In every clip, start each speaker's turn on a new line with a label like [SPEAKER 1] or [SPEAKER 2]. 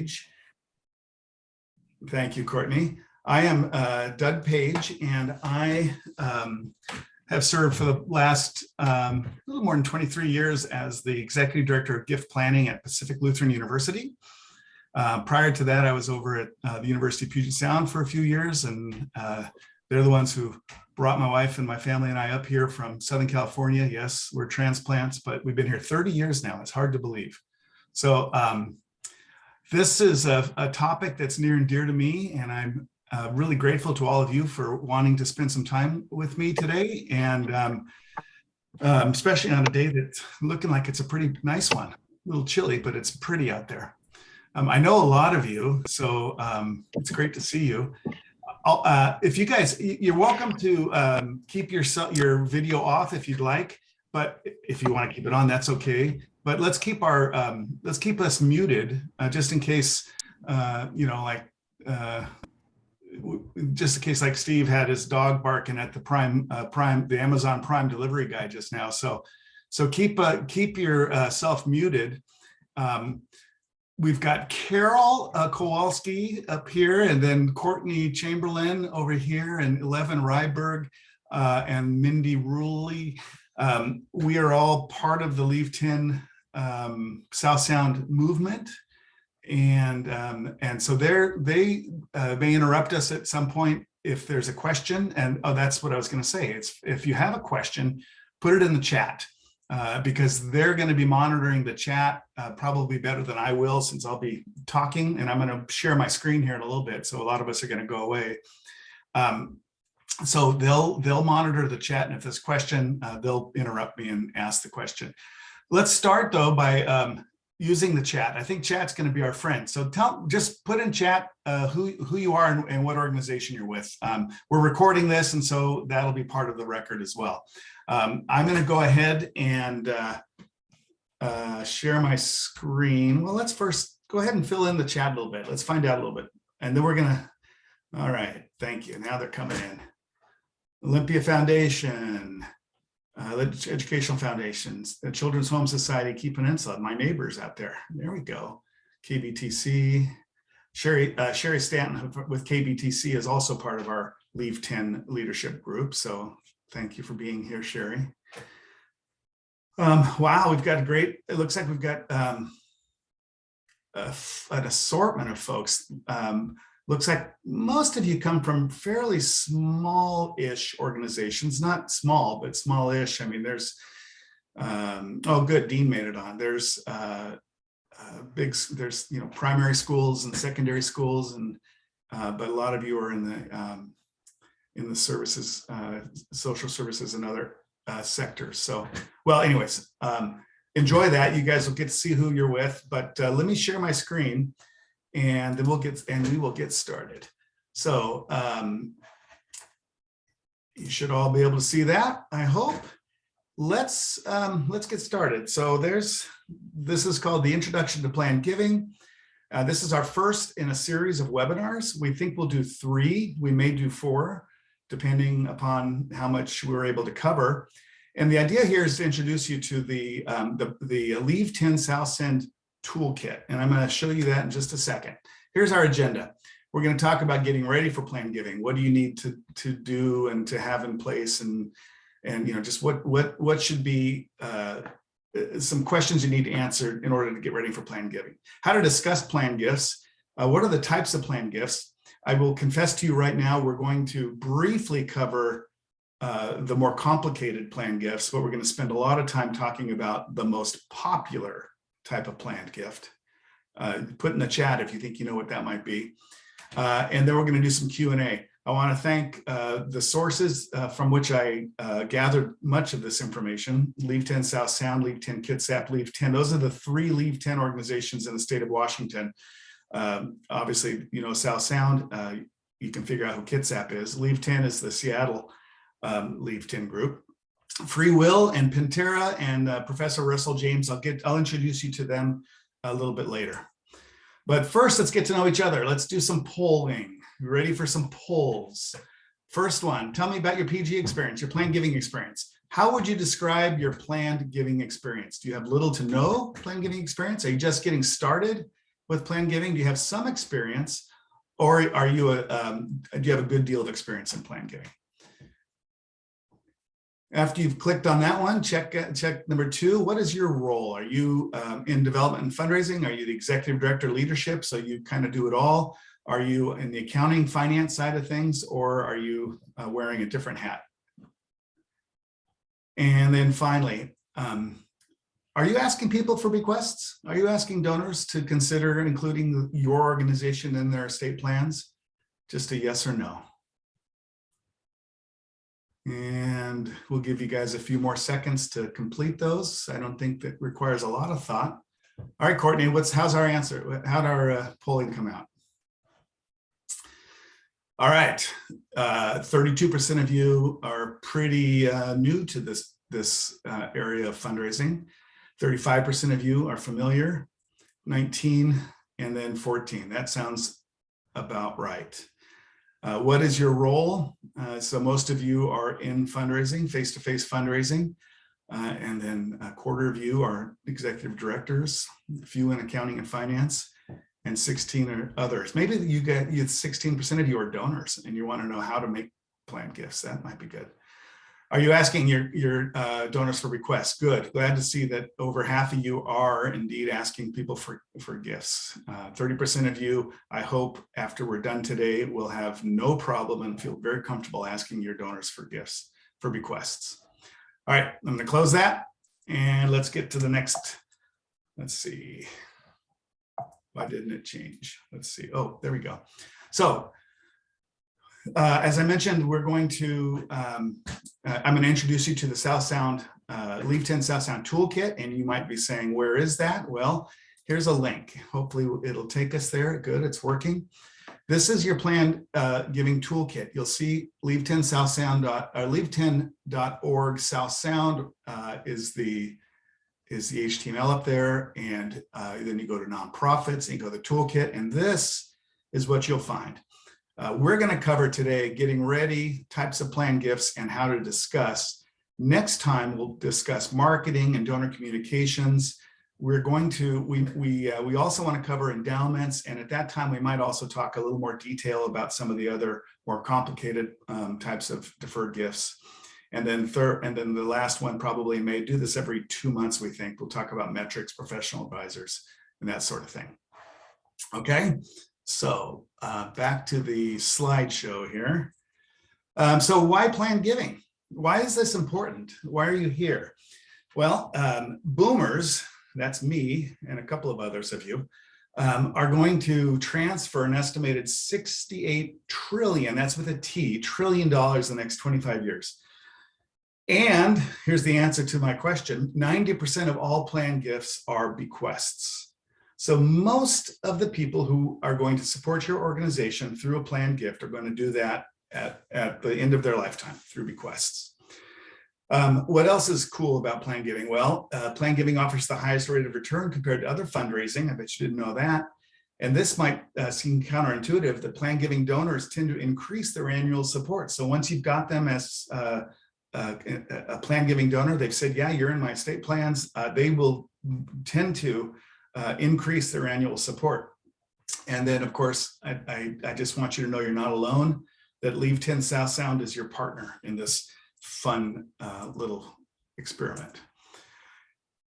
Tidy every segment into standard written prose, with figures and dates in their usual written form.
[SPEAKER 1] Page. Thank you, Courtney. I am Doug Page, and I have served for the last a little more than 23 years as the Executive Director of Gift Planning at Pacific Lutheran University. Prior to that, I was over at the University of Puget Sound for a few years, and they're the ones who brought my wife and my family and I up here from Southern California. Yes, we're transplants, but we've been here 30 years now. It's hard to believe. So this is a topic that's near and dear to me, and I'm really grateful to all of you for wanting to spend some time with me today, and especially on a day that's looking like it's a pretty nice one. A little chilly, but it's pretty out there. I know a lot of you, so it's great to see you. If you guys, you're welcome to keep your video off if you'd like, but if you want to keep it on, that's okay. But let's keep us muted just in case, just in case like Steve had his dog barking at the Amazon Prime delivery guy just now. So keep yourself muted. We've got Carol Kowalski up here, and then Courtney Chamberlain over here, and Eleven Ryberg and Mindy Ruley. We are all part of the Leave 10 South Sound movement, and so they may interrupt us at some point if there's a question. And that's what I was going to say. It's if you have a question, put it in the chat. Because they're going to be monitoring the chat probably better than I will, since I'll be talking, and I'm going to share my screen here in a little bit. So a lot of us are going to go away. So they'll monitor the chat, and if there's a question, they'll interrupt me and ask the question. Let's start though by using the chat. I think chat's going to be our friend. So just put in chat who you are and what organization you're with. We're recording this, and so that'll be part of the record as well. I'm going to go ahead and share my screen. Well, let's first go ahead and fill in the chat a little bit. Let's find out a little bit. And then we're going to, all right, thank you. Now they're coming in. Olympia Foundation, Educational Foundations, the Children's Home Society, Keep Peninsula, my neighbors out there. There we go. KBTC. Sherry Stanton with KBTC is also part of our Leave 10 leadership group. So thank you for being here, Sherry. Wow, we've got it looks like we've got an assortment of folks. Looks like most of you come from fairly small-ish organizations, not small, but small-ish. I mean, there's, oh, good, Dean made it on. There's there's primary schools and secondary schools, and but a lot of you are in the services, social services and other sectors. So, well, anyways, enjoy that. You guys will get to see who you're with, but let me share my screen, and then we will get started. So you should all be able to see that, I hope. Let's get started. So this is called the Introduction to Planned Giving. This is our first in a series of webinars. We think we'll do 3. We may do 4, depending upon how much we're able to cover. And the idea here is to introduce you to the Leave 10 South Send Toolkit. And I'm going to show you that in just a second. Here's our agenda. We're going to talk about getting ready for planned giving. What do you need to do and to have in place, and just what should be some questions you need to answer in order to get ready for planned giving. How to discuss planned gifts. What are the types of planned gifts? I will confess to you right now, we're going to briefly cover the more complicated planned gifts, but we're going to spend a lot of time talking about the most popular type of planned gift. Put in the chat if you think you know what that might be. And then we're going to do some Q&A. I want to thank the sources from which I gathered much of this information. Leave 10 South Sound, Leave 10 Kitsap, Leave 10. Those are the 3 Leave 10 organizations in the state of Washington. Obviously, South Sound, you can figure out who Kitsap is. Leave 10 is the Seattle Leave 10 group. Free Will and Pantera and Professor Russell James, I'll introduce you to them a little bit later. But first, let's get to know each other. Let's do some polling. You ready for some polls? First one, tell me about your PG experience, your planned giving experience. How would you describe your planned giving experience? Do you have little to no planned giving experience? Are you just getting started? with planned giving? Do you have some experience, or are you do you have a good deal of experience in planned giving? After you've clicked on that one, check number 2. What is your role? Are you in development and fundraising? Are you the executive director leadership? So you kind of do it all. Are you in the accounting finance side of things, or are you wearing a different hat? And then finally, are you asking people for bequests? Are you asking donors to consider including your organization in their estate plans? Just a yes or no. And we'll give you guys a few more seconds to complete those. I don't think that requires a lot of thought. All right, Courtney, how's our answer? How'd our polling come out? All right, 32% of you are pretty new to this area of fundraising. 35% of you are familiar, 19, and then 14. That sounds about right. What is your role? So most of you are in fundraising, face-to-face fundraising, and then a quarter of you are executive directors, a few in accounting and finance, and 16 are others. Maybe you 16% of you are donors and you want to know how to make planned gifts. That might be good. Are you asking your donors for requests? Good. Glad to see that over half of you are indeed asking people for gifts. 30% of you, I hope after we're done today, will have no problem and feel very comfortable asking your donors for gifts, for bequests. All right, I'm going to close that and let's get to the next. Let's see. Why didn't it change? Let's see. Oh, there we go. So as I mentioned, we're going to, I'm going to introduce you to the South Sound, Leave 10 South Sound Toolkit. And you might be saying, where is that? Well, here's a link. Hopefully it'll take us there. Good, it's working. This is your Planned Giving Toolkit. You'll see Leave 10 South Sound, leave10.org South Sound is the HTML up there. And then you go to nonprofits and you go to the toolkit. And this is what you'll find. We're going to cover today getting ready, types of planned gifts, and how to discuss. Next time, we'll discuss marketing and donor communications. We're going to, we also want to cover endowments. And at that time, we might also talk a little more detail about some of the other more complicated types of deferred gifts. And then the last one probably may do this every 2 months, we think. We'll talk about metrics, professional advisors, and that sort of thing. Okay. So back to the slideshow here. So why planned giving? Why is this important? Why are you here? Well, boomers, that's me and a couple of others of you, are going to transfer an estimated 68 trillion, that's with a T, trillion dollars in the next 25 years. And here's the answer to my question. 90% of all planned gifts are bequests. So most of the people who are going to support your organization through a planned gift are going to do that at the end of their lifetime through bequests. What else is cool about planned giving? Well, planned giving offers the highest rate of return compared to other fundraising. I bet you didn't know that. And this might seem counterintuitive, that planned giving donors tend to increase their annual support. So once you've got them as a planned giving donor, they've said, yeah, you're in my estate plans, they will tend to increase their annual support. And then, of course, I just want you to know you're not alone, that Leave 10 South Sound is your partner in this fun little experiment.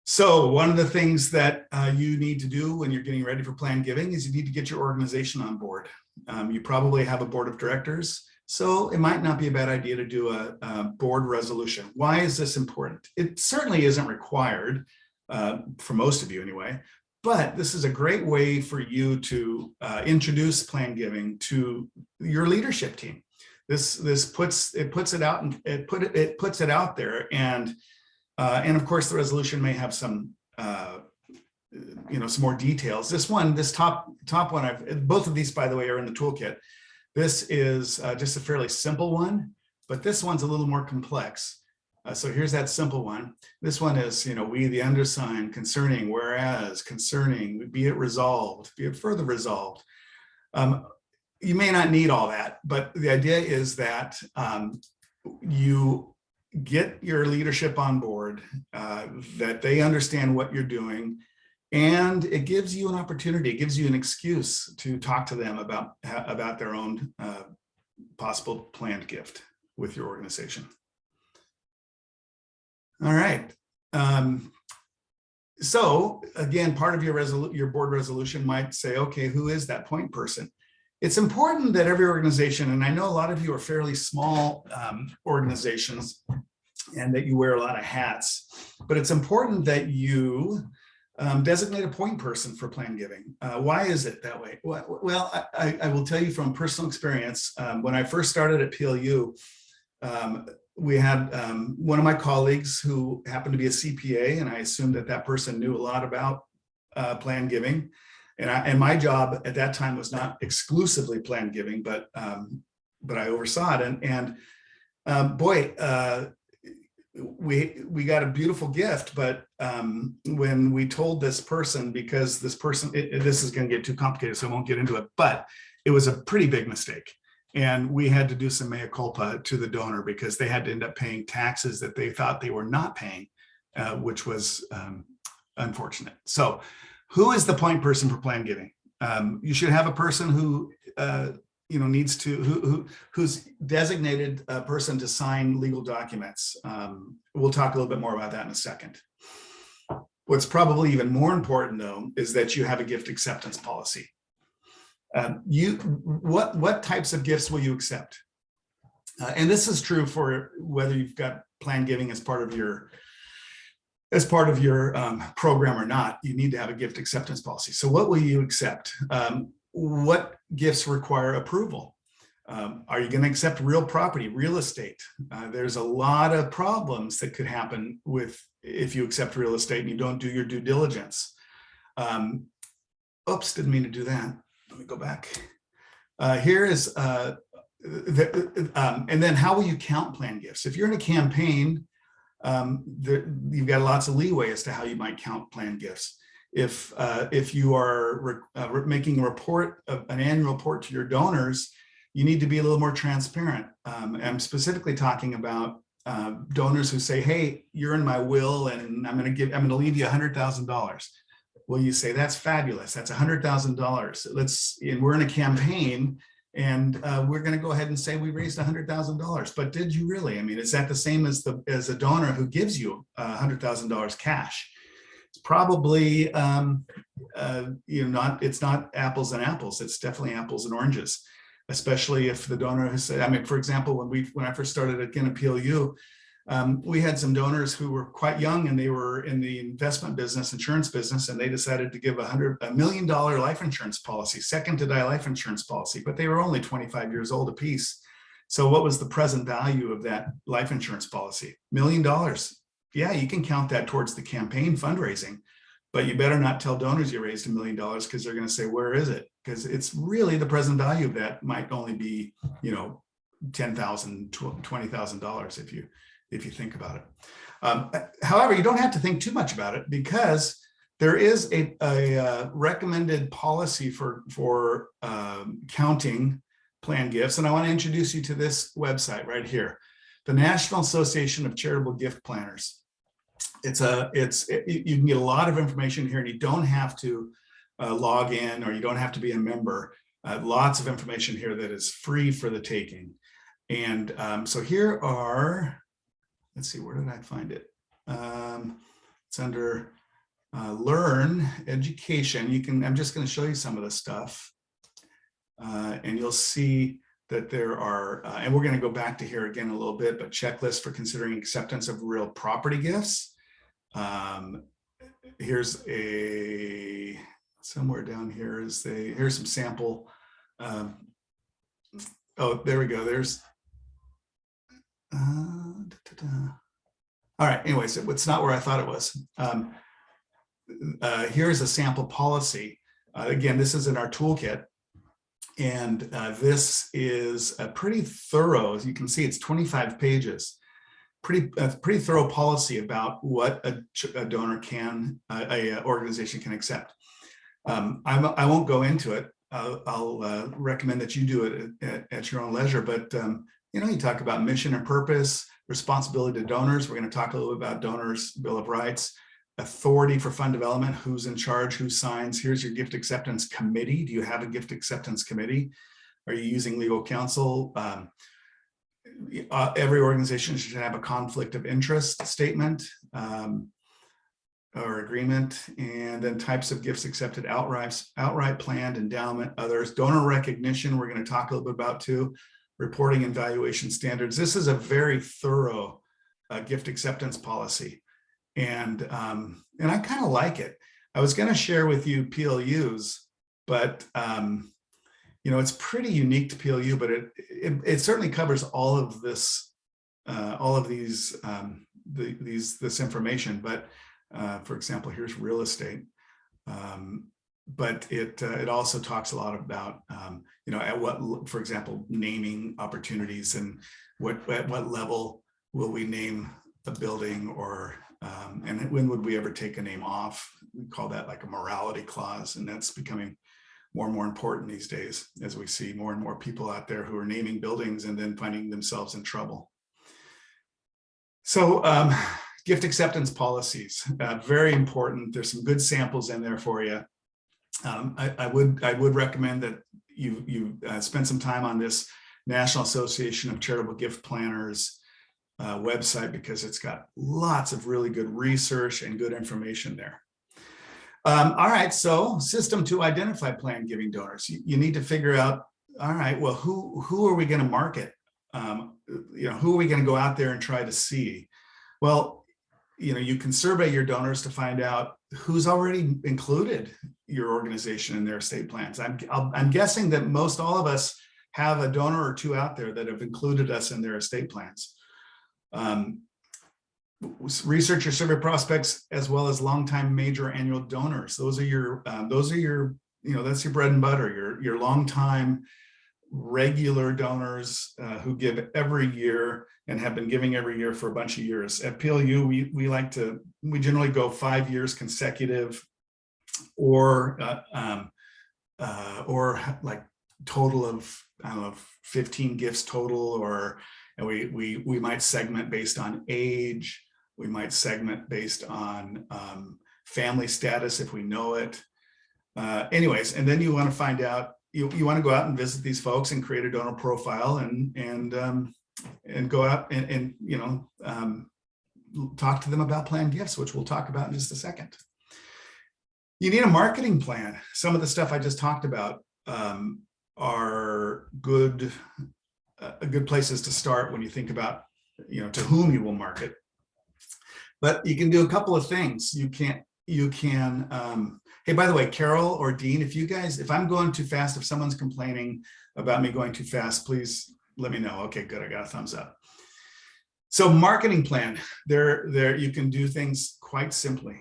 [SPEAKER 1] So one of the things that you need to do when you're getting ready for planned giving is you need to get your organization on board. You probably have a board of directors, so it might not be a bad idea to do a board resolution. Why is this important? It certainly isn't required for most of you anyway, but this is a great way for you to introduce planned giving to your leadership team. This puts it out there, and of course the resolution may have some some more details. This top one, both of these, by the way, are in the toolkit. This is just a fairly simple one, but this one's a little more complex. So here's that simple one. This one is, we, the undersigned, concerning, whereas, concerning, be it resolved, be it further resolved. You may not need all that, but the idea is that you get your leadership on board, that they understand what you're doing, And it gives you an opportunity, it gives you an excuse to talk to them about their own possible planned gift with your organization. All right. So again, part of your board resolution might say, okay, who is that point person? It's important that every organization, and I know a lot of you are fairly small organizations and that you wear a lot of hats, but it's important that you designate a point person for planned giving. Why is it that way? Well, I will tell you from personal experience. When I first started at PLU, we had one of my colleagues who happened to be a CPA, and I assumed that person knew a lot about planned giving. And my job at that time was not exclusively planned giving, but I oversaw it. And boy, we got a beautiful gift, but when we told this person, because this person, this is going to get too complicated, so I won't get into it, but it was a pretty big mistake. And we had to do some mea culpa to the donor because they had to end up paying taxes that they thought they were not paying, which was unfortunate. So who is the point person for planned giving? You should have a person who needs to, who's designated a person to sign legal documents. We'll talk a little bit more about that in a second. What's probably even more important, though, is that you have a gift acceptance policy. What types of gifts will you accept? And this is true for whether you've got planned giving as part of your program or not. You need to have a gift acceptance policy. So what will you accept? What gifts require approval? Are you going to accept real property, real estate? There's a lot of problems that could happen if you accept real estate and you don't do your due diligence. Oops, didn't mean to do that. Let me go back. Here is, and then how will you count planned gifts? If you're in a campaign, you've got lots of leeway as to how you might count planned gifts. If you are making a report, an annual report to your donors, you need to be a little more transparent. I'm specifically talking about donors who say, "Hey, you're in my will, and I'm going to leave you $100,000." Well, you say, "That's fabulous. That's $100,000. And we're in a campaign, and we're going to go ahead and say we raised $100,000. But did you really? I mean, is that the same as a donor who gives you $100,000 cash?" It's probably it's not apples and apples. It's definitely apples and oranges, especially if the donor has said, I mean, for example, when I first started again at PLU, we had some donors who were quite young, and they were in the investment business, insurance business, and they decided to give $1 million life insurance policy, second to die life insurance policy, but they were only 25 years old apiece. So what was the present value of that life insurance policy? $1 million. Yeah, you can count that towards the campaign fundraising, but you better not tell donors you raised $1 million, because they're going to say, "Where is it?" Because it's really the present value of that might only be, $10,000, $20,000 if you think about it. However, you don't have to think too much about it, because there is a recommended policy for counting planned gifts, and I want to introduce you to this website right here, the National Association of Charitable Gift Planners. You can get a lot of information here, and you don't have to log in, or you don't have to be a member. Lots of information here that is free for the taking. And so here are, let's see, where did I find it? It's under Learn Education. I'm just going to show you some of the stuff, and you'll see that there are, and we're going to go back to here again a little bit, but checklist for considering acceptance of real property gifts. Here's somewhere down here here's some sample. Oh, there we go. There's, all right. Anyways, it's not where I thought it was. Here's a sample policy. Again, this is in our toolkit. And this is a pretty thorough, as you can see, it's 25 pages. Pretty thorough policy about what a donor an organization can accept. I won't go into it. I'll recommend that you do it at your own leisure. But you talk about mission and purpose, responsibility to donors. We're going to talk a little bit about donors' Bill of Rights, authority for fund development, who's in charge, who signs. Here's your gift acceptance committee. Do you have a gift acceptance committee? Are you using legal counsel? Every organization should have a conflict of interest statement or agreement, and then types of gifts accepted: outright, planned, endowment, others. Donor recognition, we're going to talk a little bit about too. Reporting and valuation standards. This is a very thorough gift acceptance policy, and I kind of like it. I was going to share with you PLUs, but it's pretty unique to PLU, but it certainly covers all of this, all of these this information. But for example, here's real estate. But it also talks a lot about at what, for example, naming opportunities, and at what level will we name a building, or and when would we ever take a name off? We call that like a morality clause, and that's becoming more and more important these days as we see more and more people out there who are naming buildings and then finding themselves in trouble. So gift acceptance policies, very important. There's some good samples in there for you. I would recommend that you spend some time on this National Association of Charitable Gift Planners website, because it's got lots of really good research and good information there. All right, so system to identify planned giving donors. You need to figure out, all right, well, who are we going to market? Who are we going to go out there and try to see? Well, you can survey your donors to find out who's already included your organization in their estate plans. I'm guessing that most all of us have a donor or two out there that have included us in their estate plans. Research your survey prospects as well as longtime major annual donors. Those are your that's your bread and butter, your longtime regular donors who give every year and have been giving every year for a bunch of years. At PLU, we generally go 5 years consecutive, or like total of, I don't know, 15 gifts total, and we might segment based on age. We might segment based on family status if we know it. Anyways, and then you want to find out, you want to go out and visit these folks and create a donor profile and go out and talk to them about planned gifts, which we'll talk about in just a second. You need a marketing plan. Some of the stuff I just talked about are good places to start when you think about to whom you will market. But you can do a couple of things. You can hey, by the way, Carol or Dean, if I'm going too fast, if someone's complaining about me going too fast, please let me know. Okay, good, I got a thumbs up. So marketing plan, there you can do things quite simply.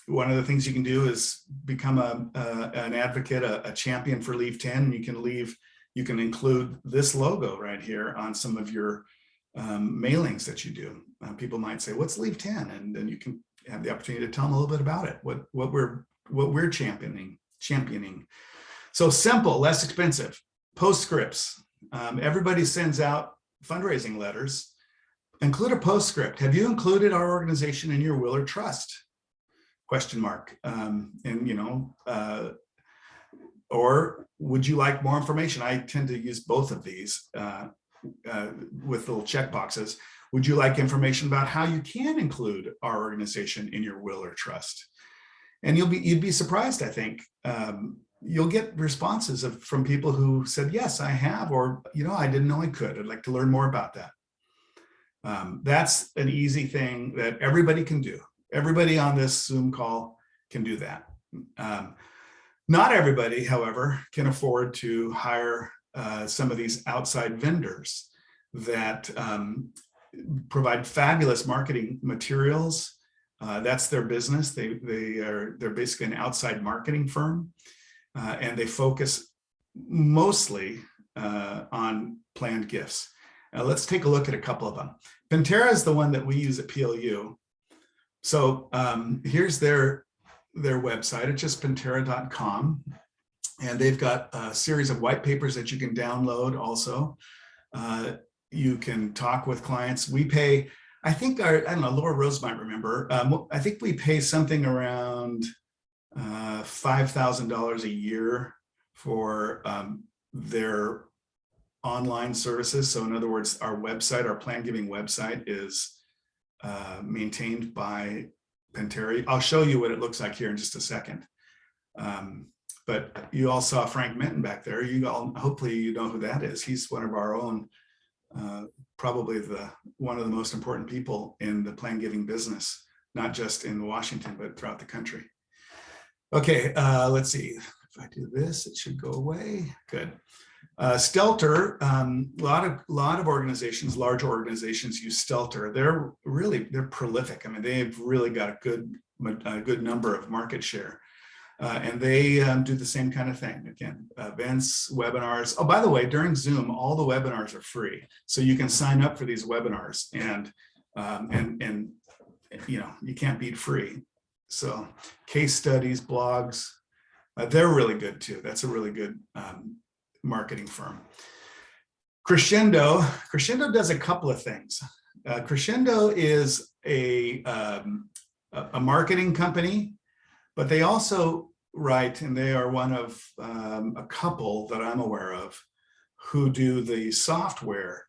[SPEAKER 1] One of the things you can do is become an advocate, a champion for Leave 10. You can include this logo right here on some of your mailings that you do. People might say, "What's Leave 10?" And then you can have the opportunity to tell them a little bit about it, what we're championing. So simple, less expensive. Postscripts. Everybody sends out fundraising letters. Include a postscript. Have you included our organization in your will or trust? Question mark. Or would you like more information? I tend to use both of these with little check boxes. Would you like information about how you can include our organization in your will or trust? And you'd be surprised, I think. You'll get responses from people who said, yes, I have, or, I didn't know I could. I'd like to learn more about that. That's an easy thing that everybody can do. Everybody on this Zoom call can do that. Not everybody, however, can afford to hire some of these outside vendors that provide fabulous marketing materials. That's their business. They're basically an outside marketing firm, and they focus mostly on planned gifts. Let's take a look at a couple of them. Pantera is the one that we use at PLU. So here's their website. It's just pantera.com. And they've got a series of white papers that you can download also. You can talk with clients. We pay I think I don't know, Laura Rose might remember. I think we pay something around $5,000 a year for their online services. So in other words, our website, our Planned Giving website is maintained by Penteri. I'll show you what it looks like here in just a second. But you all saw Frank Minton back there. You all, hopefully you know who that is. He's one of our own, probably one of the most important people in the Planned Giving business, not just in Washington, but throughout the country. Okay, let's see. If I do this, it should go away. Good. Stelter, a lot of organizations, large organizations use Stelter. They're prolific. I mean, they've really got a good number of market share. And they do the same kind of thing. Again, events, webinars. Oh, by the way, during Zoom, all the webinars are free. So you can sign up for these webinars and you know, you can't beat free. So case studies, blogs, they're really good too. That's a really good marketing firm. Crescendo does a couple of things. Crescendo is a marketing company, but they also write, and they are one of a couple that I'm aware of who do the software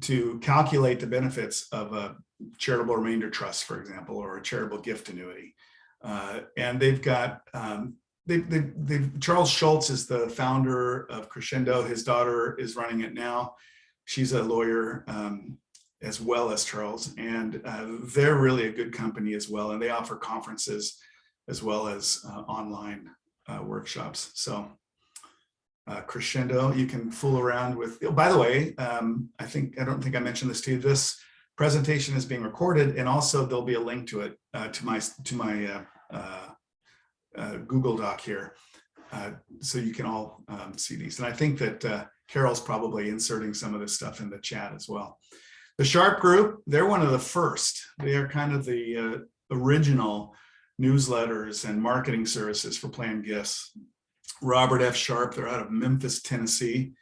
[SPEAKER 1] to calculate the benefits of a charitable remainder trust, for example, or a charitable gift annuity. And they've got, Charles Schultz is the founder of Crescendo. His daughter is running it now. She's a lawyer as well as Charles, and they're really a good company as well. And they offer conferences as well as online workshops. So Crescendo, you can fool around with. Oh, by the way, I don't think I mentioned this to you. This presentation is being recorded, and also there'll be a link to it to my Google Doc here, so you can all see these. And I think that Carol's probably inserting some of this stuff in the chat as well. The Sharp Group, they're one of the first. They are kind of the original newsletters and marketing services for planned gifts. Robert F. Sharp, they're out of Memphis, Tennessee.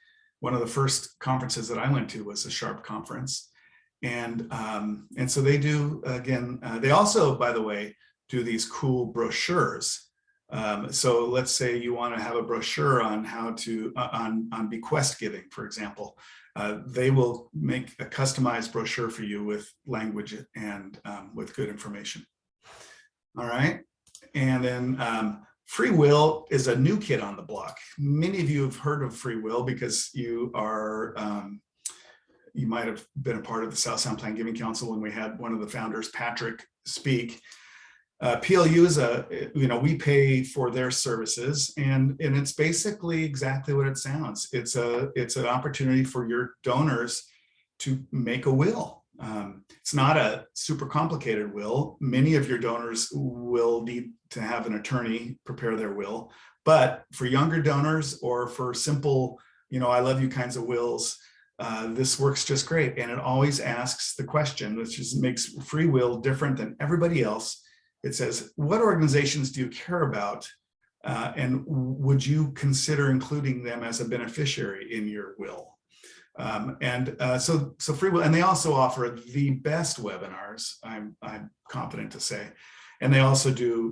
[SPEAKER 1] One of the first conferences that I went to was a Sharp conference. And so they do, again, they also, by the way, do these cool brochures. So let's say you want to have a brochure on how to, on bequest giving, for example. They will make a customized brochure for you with language and with good information. All right, and then Free Will is a new kid on the block. Many of you have heard of Free Will because you are, you might have been a part of the South Sound Planned Giving Council when we had one of the founders, Patrick, speak. PLU is we pay for their services, and it's basically exactly what it sounds. It's an opportunity for your donors to make a will. It's not a super complicated will. Many of your donors will need to have an attorney prepare their will, but for younger donors or for simple, I love you kinds of wills, this works just great. And it always asks the question, which just makes Free Will different than everybody else. It says, what organizations do you care about? And would you consider including them as a beneficiary in your will? So Free Will, and they also offer the best webinars, I'm confident to say. And they also do,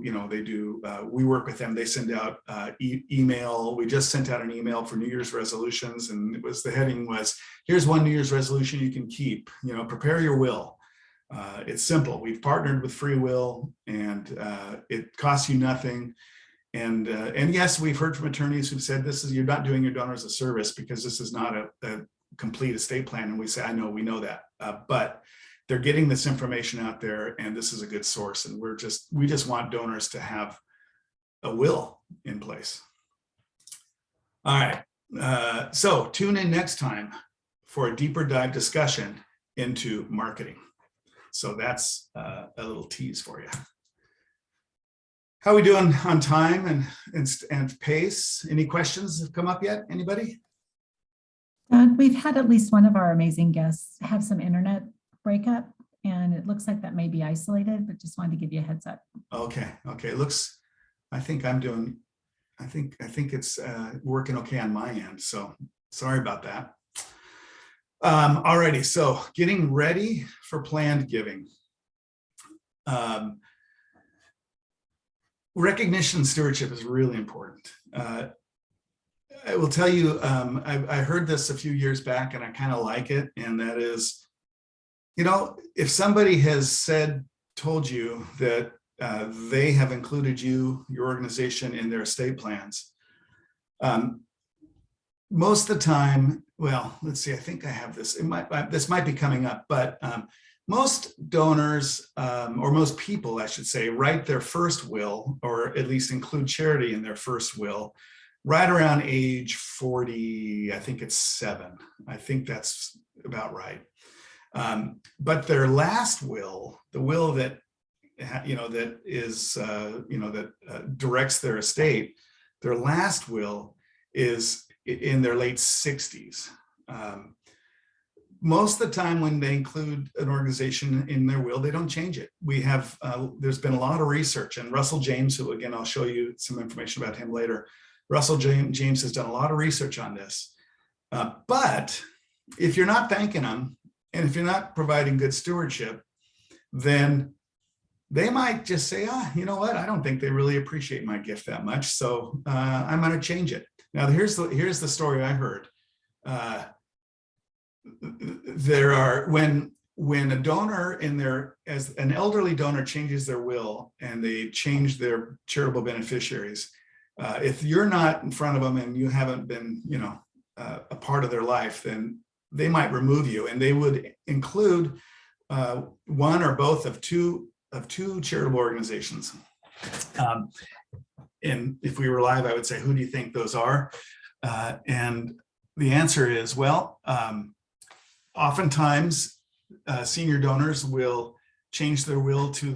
[SPEAKER 1] we work with them. They send out email. We just sent out an email for New Year's resolutions, and the heading was, here's one New Year's resolution you can keep, prepare your will. It's simple. We've partnered with Free Will, and it costs you nothing. And yes, we've heard from attorneys who've said you're not doing your donors a service because this is not a complete estate plan. And we say, I know, we know that, but they're getting this information out there, and this is a good source. And we just want donors to have a will in place. All right. So tune in next time for a deeper dive discussion into marketing. So that's a little tease for you. How are we doing on time and pace? Any questions have come up yet? Anybody?
[SPEAKER 2] We've had at least one of our amazing guests have some internet breakup, and it looks like that may be isolated, but just wanted to give you a heads up.
[SPEAKER 1] Okay. I think it's working okay on my end. So sorry about that. Alrighty, so getting ready for planned giving. Recognition and stewardship is really important. I will tell you, I heard this a few years back and I kind of like it. And that is, you know, if somebody has told you that they have included you, your organization, in their estate plans, most of the time, well, let's see, I think I have this. This might be coming up, but most donors, or most people, I should say, write their first will, or at least include charity in their first will, right around age 40, I think it's 7. I think that's about right. But their last will, the will that, that is, that directs their estate, their last will is in their late 60s. Most of the time when they include an organization in their will, they don't change it. We have, there's been a lot of research, and Russell James, who again, I'll show you some information about him later. Russell James has done a lot of research on this. But if you're not thanking them, and if you're not providing good stewardship, then they might just say, you know what? I don't think they really appreciate my gift that much. So I'm going to change it. Now, here's the story I heard. There are, when a donor as an elderly donor changes their will and they change their charitable beneficiaries, if you're not in front of them and you haven't been, a part of their life, then they might remove you, and they would include one or both of two charitable organizations. And if we were live, I would say, who do you think those are? And the answer is, well, oftentimes senior donors will change their will to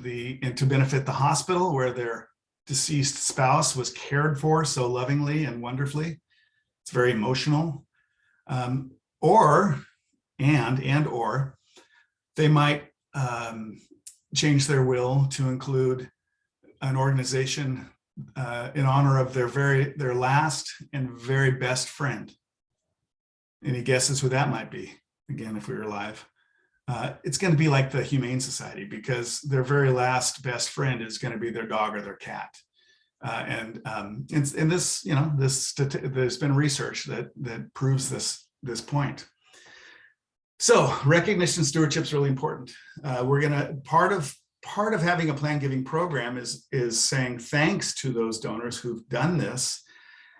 [SPEAKER 1] benefit the hospital where their deceased spouse was cared for so lovingly and wonderfully. It's very emotional. Or they might change their will to include an organization in honor of their last and very best friend. Any guesses who that might be? Again, if we were live, it's going to be like the Humane Society, because their very last best friend is going to be their dog or their cat. And this, there's been research that proves this point. So recognition stewardship is really important. Part of having a planned giving program is saying thanks to those donors who've done this.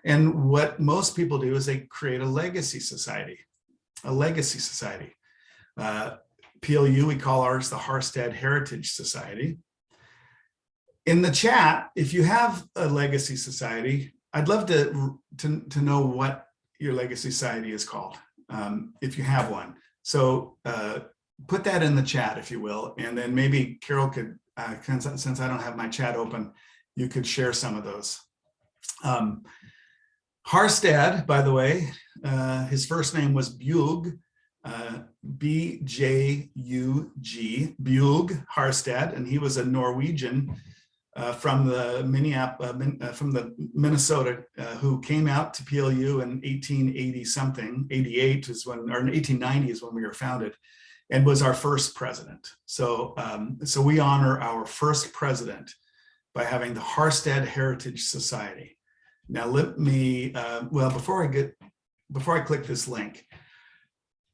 [SPEAKER 1] And what most people do is they create a legacy society. PLU, we call ours the Harstead Heritage Society. In the chat, if you have a legacy society, I'd love to know what your legacy society is called, if you have one. So put that in the chat, if you will, and then maybe Carol could, since I don't have my chat open, you could share some of those. Harstead, by the way, his first name was Bjug, B-J-U-G, Bjug Harstead, and he was a Norwegian from the Minnesota, who came out to PLU in 1880 something, 88 is when, or 1890 is when we were founded, and was our first president. So, so we honor our first president by having the Harstead Heritage Society. Now let me, well, before I click this link,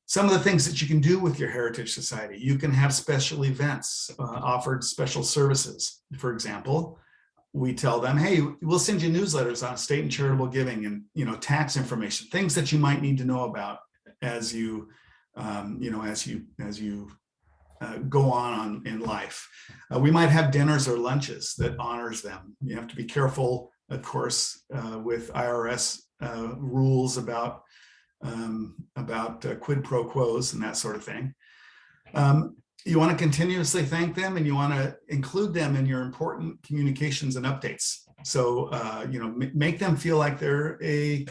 [SPEAKER 1] some of the things that you can do with your Heritage Society: you can have special events, offered special services. For example, we tell them, hey, we'll send you newsletters on estate and charitable giving and, tax information, things that you might need to know about as you, as you go on in life. We might have dinners or lunches that honors them. You have to be careful, of course, with IRS rules about quid pro quos and that sort of thing. You want to continuously thank them, and you want to include them in your important communications and updates. So, make them feel like they're a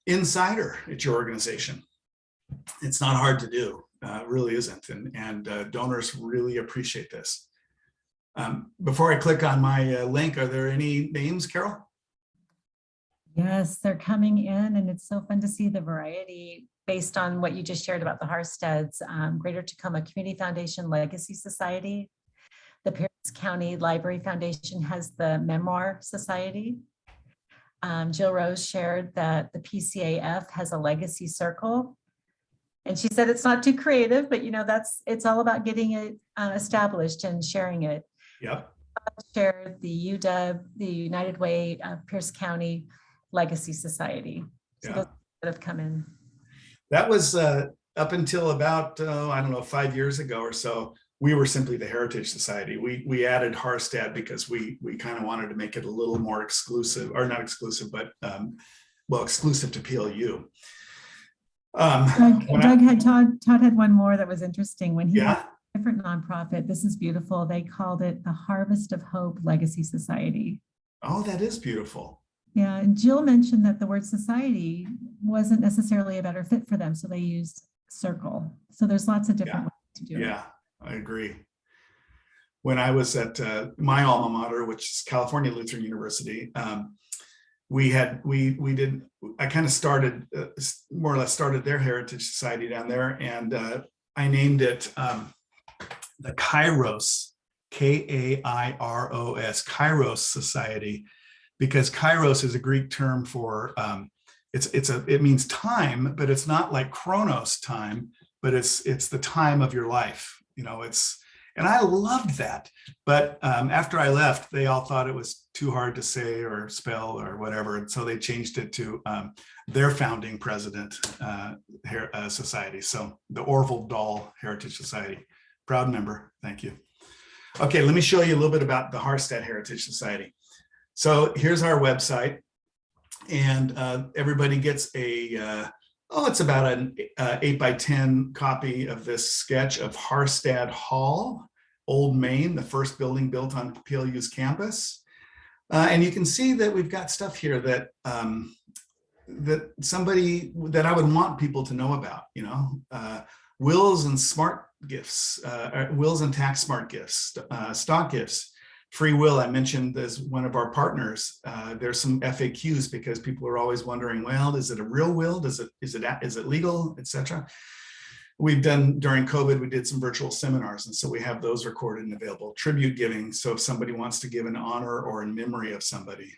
[SPEAKER 1] insider at your organization. It's not hard to do, it really isn't. And donors really appreciate this. Before I click on my link, are there any names, Carol?
[SPEAKER 2] Yes, they're coming in, and it's so fun to see the variety based on what you just shared about the Harsteads, Greater Tacoma Community Foundation Legacy Society. The Pierce County Library Foundation has the Memoir Society. Jill Rose shared that the PCAF has a legacy circle. And she said it's not too creative, but it's all about getting it established and sharing it.
[SPEAKER 1] Yep.
[SPEAKER 2] Shared the UW, the United Way Pierce County Legacy Society. So those that have come in.
[SPEAKER 1] That was up until about, I don't know, 5 years ago or so. We were simply the Heritage Society. We added Harstad because we kind of wanted to make it a little more exclusive, or not exclusive, but well, exclusive to PLU.
[SPEAKER 2] Doug had Todd had one more that was interesting when he
[SPEAKER 1] yeah.
[SPEAKER 2] had a different nonprofit. This is beautiful. They called it the Harvest of Hope Legacy Society.
[SPEAKER 1] Oh, that is beautiful.
[SPEAKER 2] Yeah, and Jill mentioned that the word society wasn't necessarily a better fit for them, so they used circle. So there's lots of different ways to do it.
[SPEAKER 1] Yeah, I agree. When I was at my alma mater, which is California Lutheran University, I kind of started, more or less started their Heritage Society down there, and I named it the Kairos, K-A-I-R-O-S, Kairos Society, because Kairos is a Greek term for, it means time, but it's not like Chronos time, but it's the time of your life. And I loved that. But after I left, they all thought it was too hard to say or spell or whatever. And so they changed it to their founding president society. So the Orville Dahl Heritage Society. Proud member. Thank you. Okay, let me show you a little bit about the Harstad Heritage Society. So here's our website. And everybody gets it's about an 8x10 copy of this sketch of Harstad Hall, Old Main, the first building built on PLU's campus. And you can see that we've got stuff here that that I would want people to know about, wills and smart gifts, wills and tax smart gifts, stock gifts. Free will, I mentioned as one of our partners. There's some FAQs because people are always wondering, well, is it a real will? Is it legal, etc. We've done, during COVID, we did some virtual seminars, and so we have those recorded and available. Tribute giving, so if somebody wants to give in honor or in memory of somebody.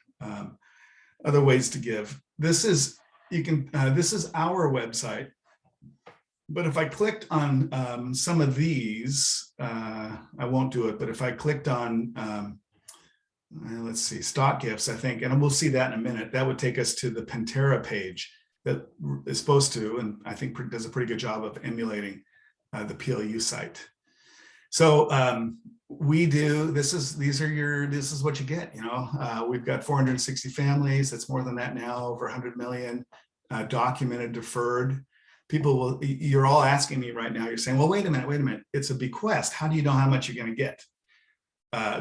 [SPEAKER 1] Other ways to give. This is our website. But if I clicked on some of these, I won't do it, but if I clicked on, let's see, stock gifts, I think, and we'll see that in a minute, that would take us to the Pantera page that is supposed to, and I think does a pretty good job of emulating the PLU site. So this is what you get, we've got 460 families, that's more than that now, over 100 million documented, deferred. You're all asking me right now, you're saying, well, wait a minute, it's a bequest. How do you know how much you're going to get?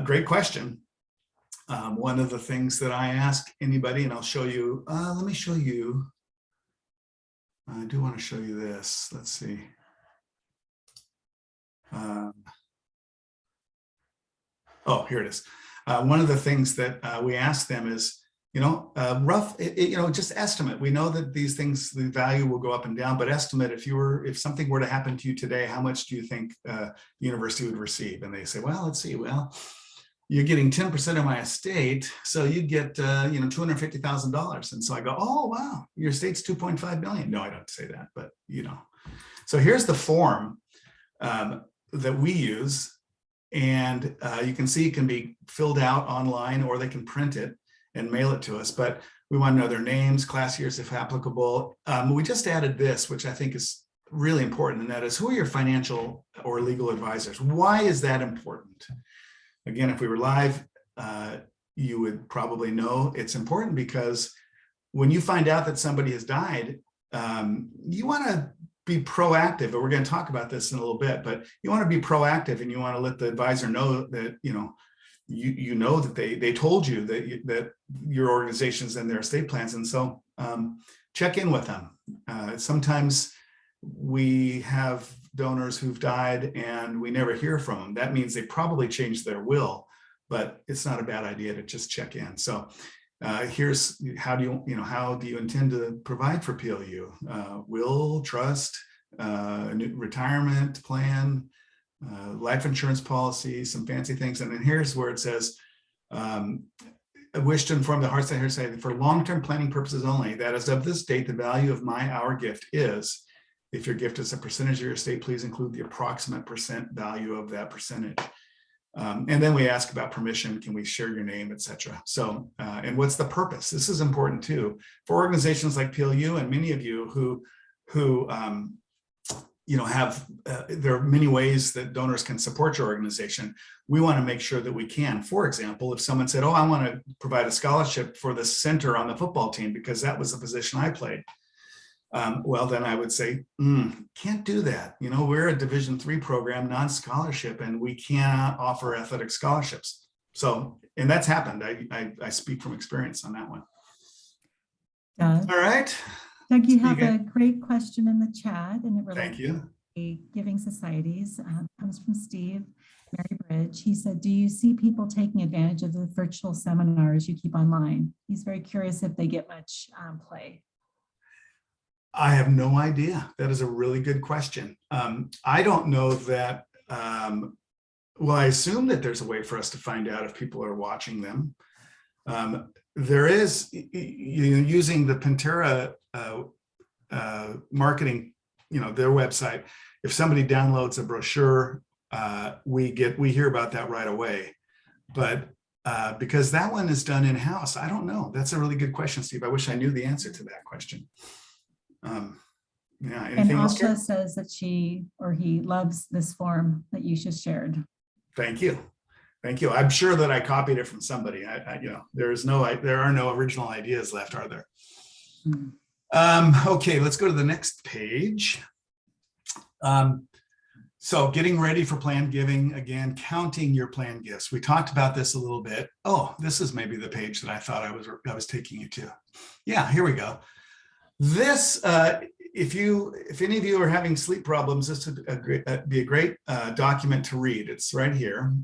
[SPEAKER 1] Great question. One of the things that I ask anybody, and I'll show you, let me show you. I do want to show you this. Let's see. Oh, here it is. One of the things that we ask them is, just estimate. We know that these things, the value will go up and down, but estimate if something were to happen to you today, how much do you think the university would receive? And they say, well, let's see, you're getting 10% of my estate, so you'd get, $250,000. And so I go, oh, wow, your estate's 2.5 million. No, I don't say that, but So here's the form that we use. And you can see it can be filled out online, or they can print it and mail it to us, but we want to know their names, class years if applicable. We just added this, which I think is really important, and that is, who are your financial or legal advisors? Why is that important? Again, if we were live, you would probably know it's important because when you find out that somebody has died, you want to be proactive, and we're going to talk about this in a little bit, but you want to be proactive and you want to let the advisor know that, you know that they told you that your organization's in their estate plans. And so check in with them. Sometimes we have donors who've died and we never hear from them. That means they probably changed their will, but it's not a bad idea to just check in. So Here's how do you intend to provide for PLU? Will, trust, retirement plan, life insurance policy, some fancy things. And then here's where it says, I wish to inform the Hearthstone Society for long-term planning purposes only, that as of this date, the value of our gift is, if your gift is a percentage of your estate, please include the approximate percent value of that percentage. And then we ask about permission, can we share your name, etc. So, and what's the purpose? This is important too for organizations like PLU and many of you who have, there are many ways that donors can support your organization. We want to make sure that we can. For example, if someone said, oh, I want to provide a scholarship for the center on the football team because that was the position I played. Well, then I would say, can't do that. We're a Division III program, non-scholarship, and we cannot offer athletic scholarships. So, and that's happened. I speak from experience on that one. All right.
[SPEAKER 2] Doug, you have a great question in the chat, and it relates
[SPEAKER 1] to
[SPEAKER 2] giving societies. Comes from Steve Mary Bridge. He said, do you see people taking advantage of the virtual seminars you keep online? He's very curious if they get much play.
[SPEAKER 1] I have no idea. That is a really good question. I don't know that, well, I assume that there's a way for us to find out if people are watching them. There is, using the Pantera marketing, their website, if somebody downloads a brochure, we hear about that right away. But because that one is done in-house, I don't know. That's a really good question, Steve. I wish I knew the answer to that question. Yeah.
[SPEAKER 2] And Asha says that she or he loves this form that you just shared.
[SPEAKER 1] Thank you. Thank you. I'm sure that I copied it from somebody. There are no original ideas left, are there? Okay, let's go to the next page. So getting ready for planned giving, again, counting your planned gifts. We talked about this a little bit. Oh, this is maybe the page that I thought I was taking you to. Yeah, here we go. This, if any of you are having sleep problems, this would be a great document to read. It's right here.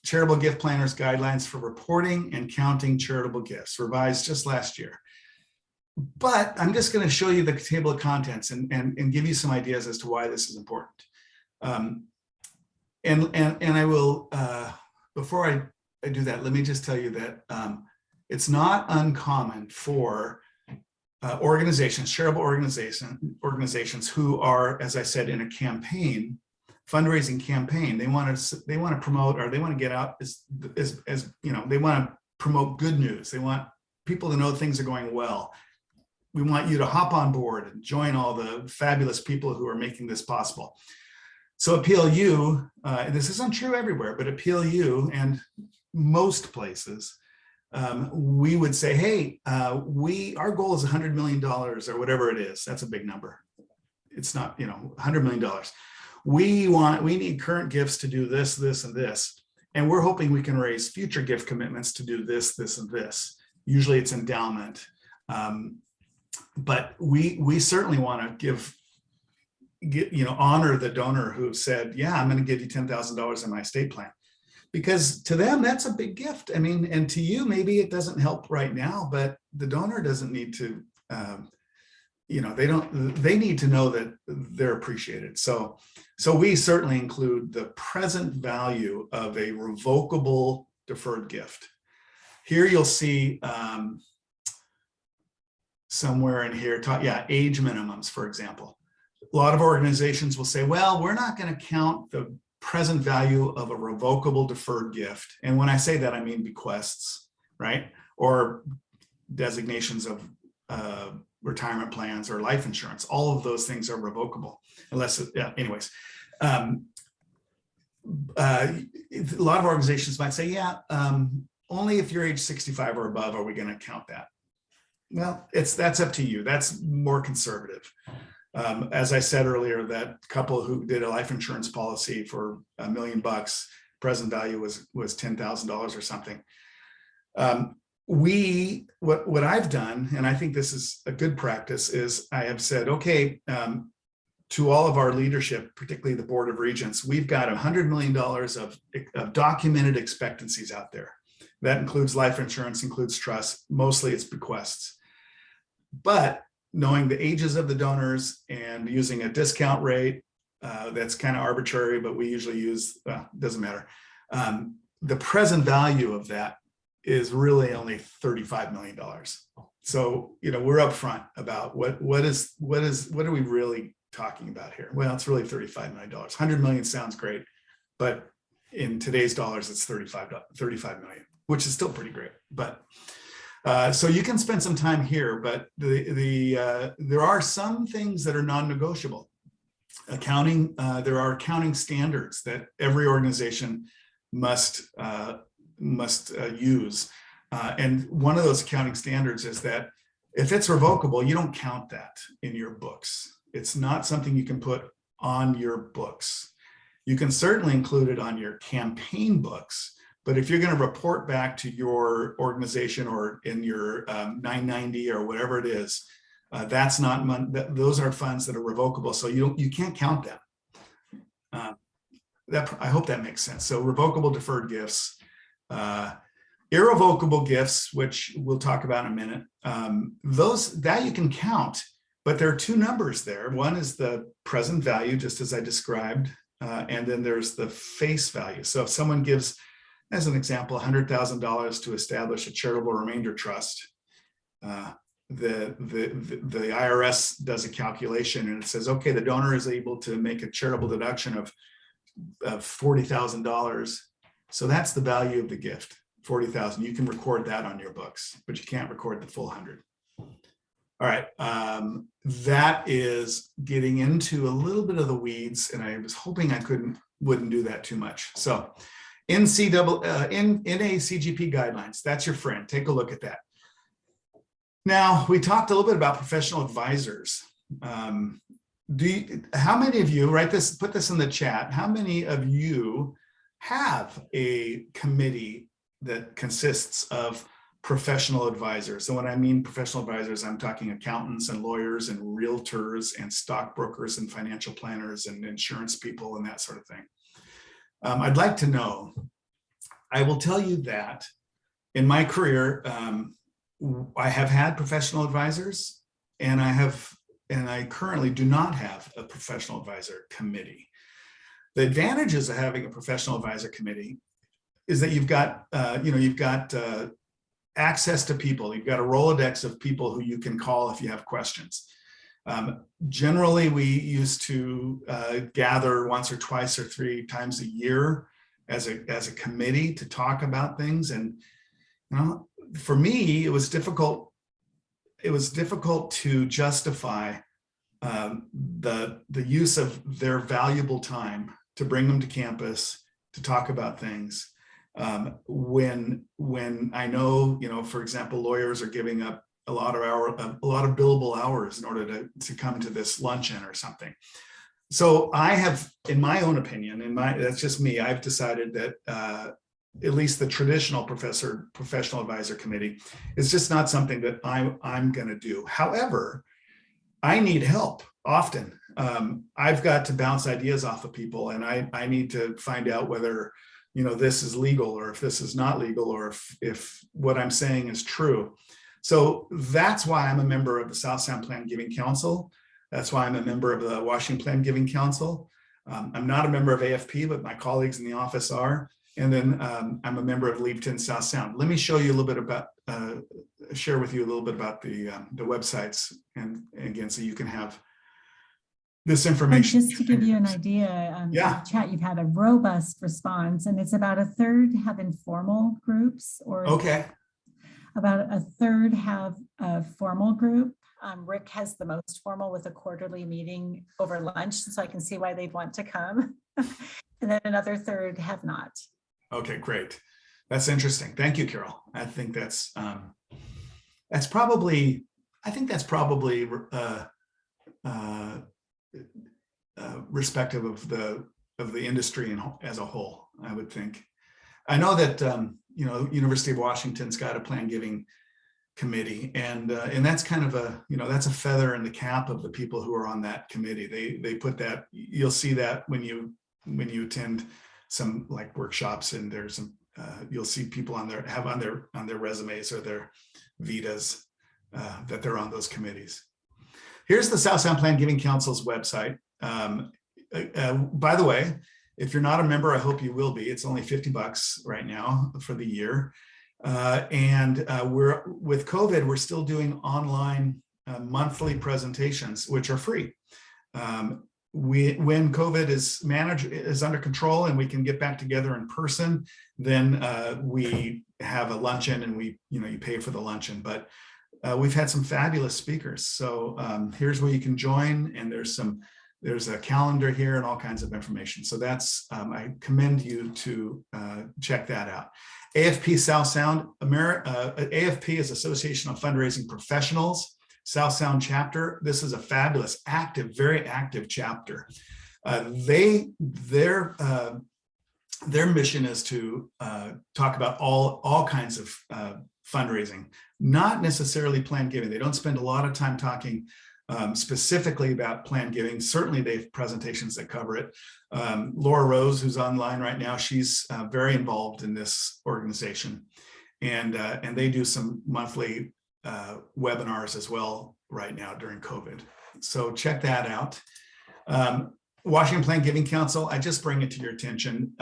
[SPEAKER 1] Charitable Gift Planners Guidelines for Reporting and Counting Charitable Gifts, revised just last year. But I'm just going to show you the table of contents and give you some ideas as to why this is important. And I will, before I do that, let me just tell you that it's not uncommon for organizations, charitable organizations who are, as I said, in a campaign, fundraising campaign. They want to promote, or they want to get out as they want to promote good news. They want people to know things are going well. We want you to hop on board and join all the fabulous people who are making this possible. So at PLU, this isn't true everywhere, but at PLU and most places, we would say, hey, our goal is $100 million or whatever it is. That's a big number. It's not, $100 million. We need current gifts to do this, this, and this. And we're hoping we can raise future gift commitments to do this, this, and this. Usually it's endowment. But we certainly want to honor the donor who said, yeah, I'm going to give you $10,000 in my estate plan. Because to them, that's a big gift. I mean, and to you, maybe it doesn't help right now, but the donor doesn't need to, they need to know that they're appreciated. So we certainly include the present value of a revocable deferred gift. Here you'll see somewhere in here, age minimums, for example. A lot of organizations will say, well, we're not going to count the present value of a revocable deferred gift. And when I say that, I mean bequests, right? Or designations of retirement plans or life insurance. All of those things are revocable, unless, anyways. A lot of organizations might say, only if you're age 65 or above are we going to count that. Well, that's up to you. That's more conservative. As I said earlier, that couple who did a life insurance policy for $1 million, present value was $10,000 or something. What I've done, and I think this is a good practice, is I have said, okay, to all of our leadership, particularly the Board of Regents, we've got $100 million of documented expectancies out there. That includes life insurance, includes trust. Mostly it's bequests. But knowing the ages of the donors and using a discount rate, that's kind of arbitrary, but we usually use, doesn't matter. The present value of that is really only $35 million. So, we're upfront about what are we really talking about here? Well, it's really $35 million. 100 million sounds great, but in today's dollars, it's 35 million, which is still pretty great. But so you can spend some time here, but there are some things that are non-negotiable. Accounting, there are accounting standards that every organization must use. And one of those accounting standards is that if it's revocable, you don't count that in your books. It's not something you can put on your books. You can certainly include it on your campaign books, but if you're going to report back to your organization or in your 990 or whatever it is, that's not money. Those are funds that are revocable, so you can't count them. I hope that makes sense. So revocable deferred gifts, irrevocable gifts, which we'll talk about in a minute. Those that you can count, but there are two numbers there. One is the present value, just as I described, and then there's the face value. So if someone gives, as an example, $100,000 to establish a charitable remainder trust, the IRS does a calculation and it says, okay, the donor is able to make a charitable deduction of $40,000. So that's the value of the gift, 40,000. You can record that on your books, but you can't record the full 100. All right, that is getting into a little bit of the weeds, and I was hoping I wouldn't do that too much. So NACGP guidelines, that's your friend. Take a look at that. Now, we talked a little bit about professional advisors. How many of you, put this in the chat, how many of you have a committee that consists of professional advisors? And when I mean professional advisors, I'm talking accountants and lawyers and realtors and stockbrokers and financial planners and insurance people and that sort of thing. I'd like to know. I will tell you that in my career, I have had professional advisors, and I currently do not have a professional advisor committee. The advantages of having a professional advisor committee is that you've got access to people. You've got a Rolodex of people who you can call if you have questions. Generally, we used to gather once or twice or 3 times a year as a committee to talk about things. And for me, it was difficult. It was difficult to justify the use of their valuable time to bring them to campus to talk about things. When I know, for example, lawyers are giving up a lot of billable hours in order to come to this luncheon or something. So I have, in my own opinion, that's just me, I've decided that at least the traditional professional advisor committee is just not something that I'm going to do. However, I need help often. I've got to bounce ideas off of people, and I need to find out whether this is legal or if this is not legal, or if what I'm saying is true. So that's why I'm a member of the South Sound Planned Giving Council. That's why I'm a member of the Washington Planned Giving Council. I'm not a member of AFP, but my colleagues in the office are. And then I'm a member of Leave 10 South Sound. Let me show you a little bit about, share with you a little bit about the websites, and again, so you can have this information.
[SPEAKER 2] And just to give you an idea, in the chat, you've had a robust response, and it's about 1/3 have informal groups, or about 1/3 have a formal group. Rick has the most formal with a quarterly meeting over lunch, so I can see why they'd want to come. And then another 1/3 have not.
[SPEAKER 1] Okay, great. That's interesting. Thank you, Carol. I think that's probably respective of the industry as a whole, I would think. I know that University of Washington's got a planned giving committee, and that's kind of that's a feather in the cap of the people who are on that committee. They put that, you'll see that when you attend some like workshops, and there's you'll see people on their resumes or their vitas that they're on those committees. Here's the South Sound Planned Giving Council's website. By the way, if you're not a member, I hope you will be. It's only $50 right now for the year. We're with COVID, we're still doing online monthly presentations, which are free. When COVID is under control and we can get back together in person, then we have a luncheon, and you pay for the luncheon. But we've had some fabulous speakers. So here's where you can join, and there's a calendar here and all kinds of information. So that's I commend you to check that out. AFP South Sound, AFP is Association of Fundraising Professionals, South Sound chapter. This is a fabulous, very active chapter. Their mission is to talk about all kinds of fundraising, not necessarily planned giving. They don't spend a lot of time talking specifically about planned giving. Certainly they have presentations that cover it. Laura Rose, who's online right now, she's very involved in this organization, and they do some monthly webinars as well right now during COVID. So check that out. Washington Planned Giving Council, I just bring it to your attention.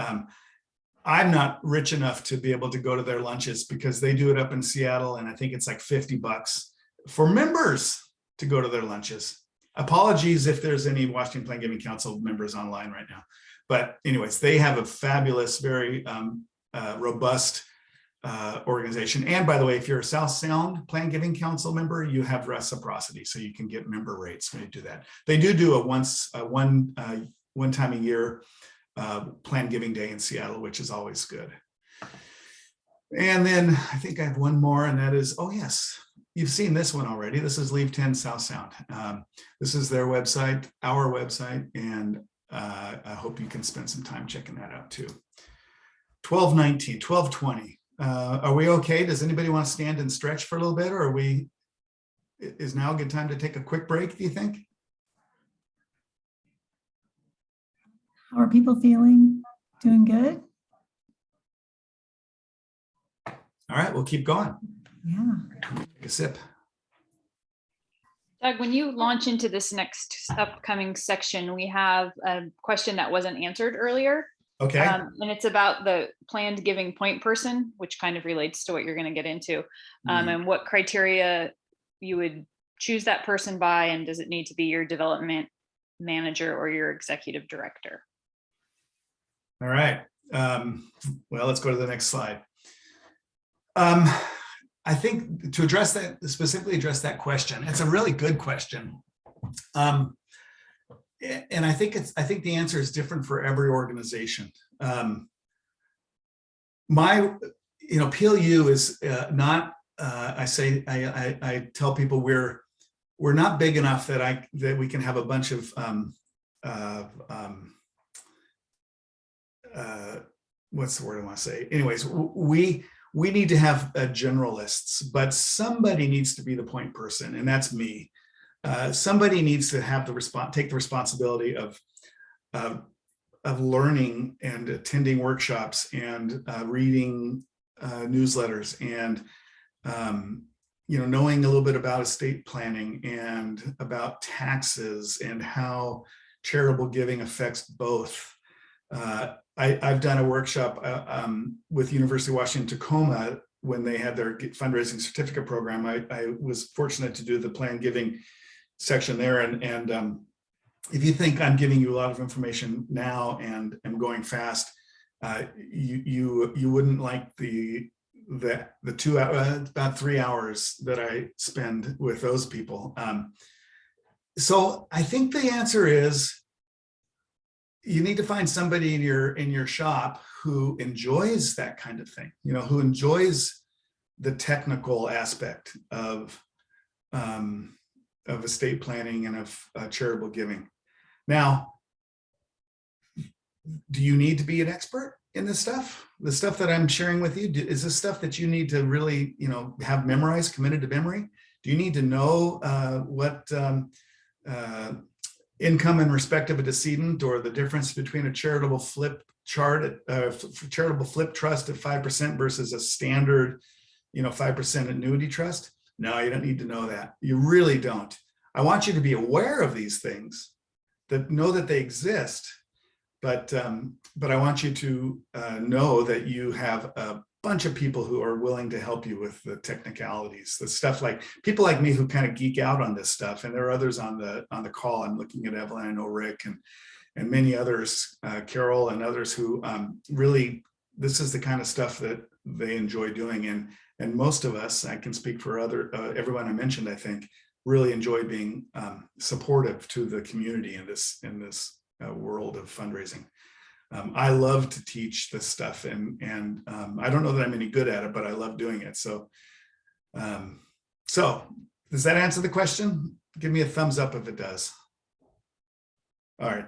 [SPEAKER 1] I'm not rich enough to be able to go to their lunches because they do it up in Seattle, and I think it's like $50 for members to go to their lunches. Apologies if there's any Washington Planned Giving Council members online right now. But anyways, they have a fabulous, very robust organization. And by the way, if you're a South Sound Planned Giving Council member, you have reciprocity, so you can get member rates when you do that. They do a one time a year Planned Giving Day in Seattle, which is always good. And then I think I have one more, and that is, oh yes, you've seen this one already. This is Leave 10 South Sound. This is their website, our website, and I hope you can spend some time checking that out too. 12:19, 12:20. Are we okay? Does anybody want to stand and stretch for a little bit, or is now a good time to take a quick break, do you think?
[SPEAKER 2] How are people feeling? Doing good?
[SPEAKER 1] All right, we'll keep going.
[SPEAKER 2] Yeah.
[SPEAKER 1] Take a sip.
[SPEAKER 3] Doug, when you launch into this next upcoming section, we have a question that wasn't answered earlier.
[SPEAKER 1] Okay.
[SPEAKER 3] And it's about the planned giving point person, which kind of relates to what you're going to get into, and what criteria you would choose that person by, and does it need to be your development manager or your executive director?
[SPEAKER 1] All right. Well, let's go to the next slide. I think to specifically address that question, it's a really good question. And I think the answer is different for every organization. PLU is not, I tell people we're not big enough that we can have a bunch of what's the word I want to say? Anyways, we need to have generalists, but somebody needs to be the point person, and that's me. Somebody needs to have take the responsibility of learning and attending workshops and reading newsletters and knowing a little bit about estate planning and about taxes and how charitable giving affects both. I've done a workshop with University of Washington Tacoma when they had their fundraising certificate program. I was fortunate to do the planned giving section there, and if you think I'm giving you a lot of information now and I'm going fast, you wouldn't like the 2 hours, about 3 hours that I spend with those people. So I think the answer is you need to find somebody in your shop who enjoys that kind of thing, who enjoys the technical aspect of estate planning and of charitable giving. Now, do you need to be an expert in this stuff? The stuff that I'm sharing with you, is this stuff that you need to really, have memorized, committed to memory? Do you need to know what income in respect of a decedent, or the difference between a charitable flip charitable flip trust at 5% versus a standard, 5% annuity trust? No, you don't need to know that. You really don't. I want you to be aware of these things, that know that they exist, but I want you to know that you have a bunch of people who are willing to help you with the technicalities, the stuff like people like me who kind of geek out on this stuff. And there are others on the call. I'm looking at Evelyn, I know Rick and many others, Carol and others who really, this is the kind of stuff that they enjoy doing. And most of us, I can speak for everyone I mentioned, I think, really enjoy being supportive to the community in this world of fundraising. I love to teach this stuff, and I don't know that I'm any good at it, but I love doing it. So does that answer the question? Give me a thumbs up if it does. All right.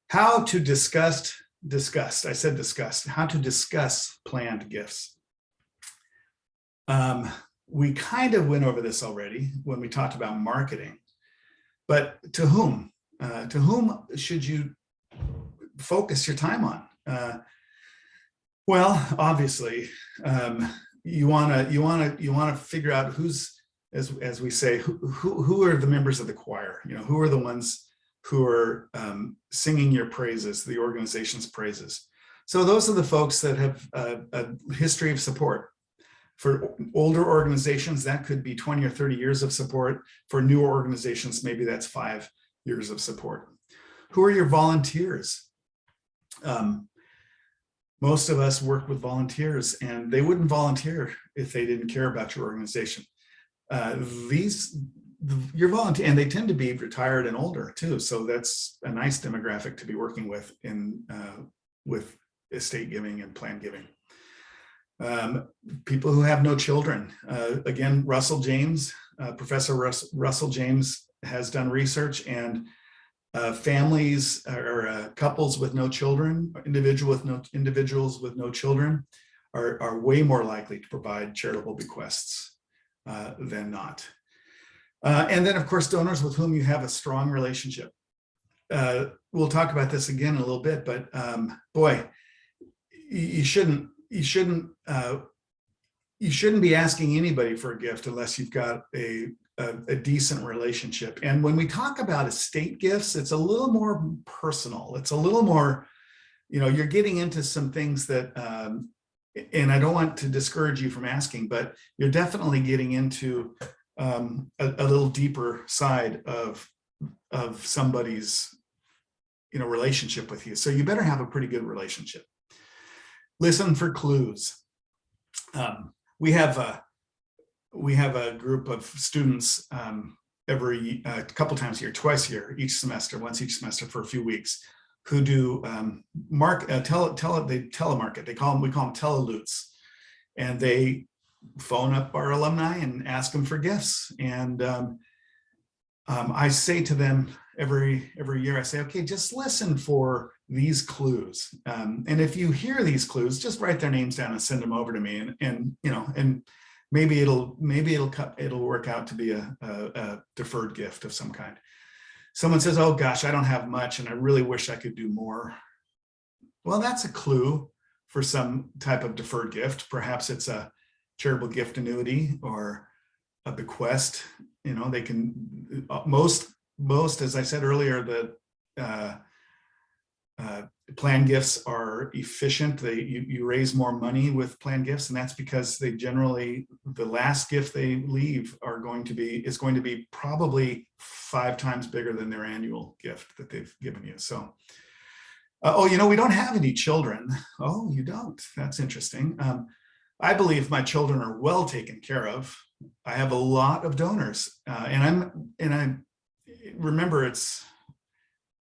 [SPEAKER 1] How to discuss, I said discuss, how to discuss planned gifts. We kind of went over this already when we talked about marketing, but to whom? To whom should you focus your time on? Well, obviously, you want to figure out who's, as we say, who are the members of the choir? Who are the ones who are singing your praises, the organization's praises. So those are the folks that have a history of support. For older organizations, that could be 20 or 30 years of support. For newer organizations, maybe that's 5 years of support. Who are your volunteers? Most of us work with volunteers, and they wouldn't volunteer if they didn't care about your organization. Your volunteer, and they tend to be retired and older too. So that's a nice demographic to be working with with estate giving and planned giving. People who have no children. Again, Professor Russell James has done research, and families or couples with no children, individuals with no children are way more likely to provide charitable bequests than not. And then, of course, donors with whom you have a strong relationship. We'll talk about this again in a little bit, but boy, you shouldn't be asking anybody for a gift unless you've got a decent relationship. And when we talk about estate gifts, it's a little more personal. It's a little more, you're getting into some things that, and I don't want to discourage you from asking, but you're definitely getting into a little deeper side of somebody's, relationship with you. So you better have a pretty good relationship. Listen for clues. We have a group of students every couple times a year, twice a year, once each semester for a few weeks, who do they telemarket. We call them teleloots, and they phone up our alumni and ask them for gifts. And I say to them every year, I say, okay, just listen for these clues. And if you hear these clues, just write their names down and send them over to me. And maybe it'll work out to be a deferred gift of some kind. Someone says, oh gosh, I don't have much and I really wish I could do more. Well, that's a clue for some type of deferred gift. Perhaps it's a charitable gift annuity or a bequest. They can, most, as I said earlier, that planned gifts are efficient. You raise more money with planned gifts, and that's because they generally, the last gift they leave is going to be probably 5 times bigger than their annual gift that they've given you. So, we don't have any children. Oh, you don't? That's interesting. I believe my children are well taken care of. I have a lot of donors, and I remember it's.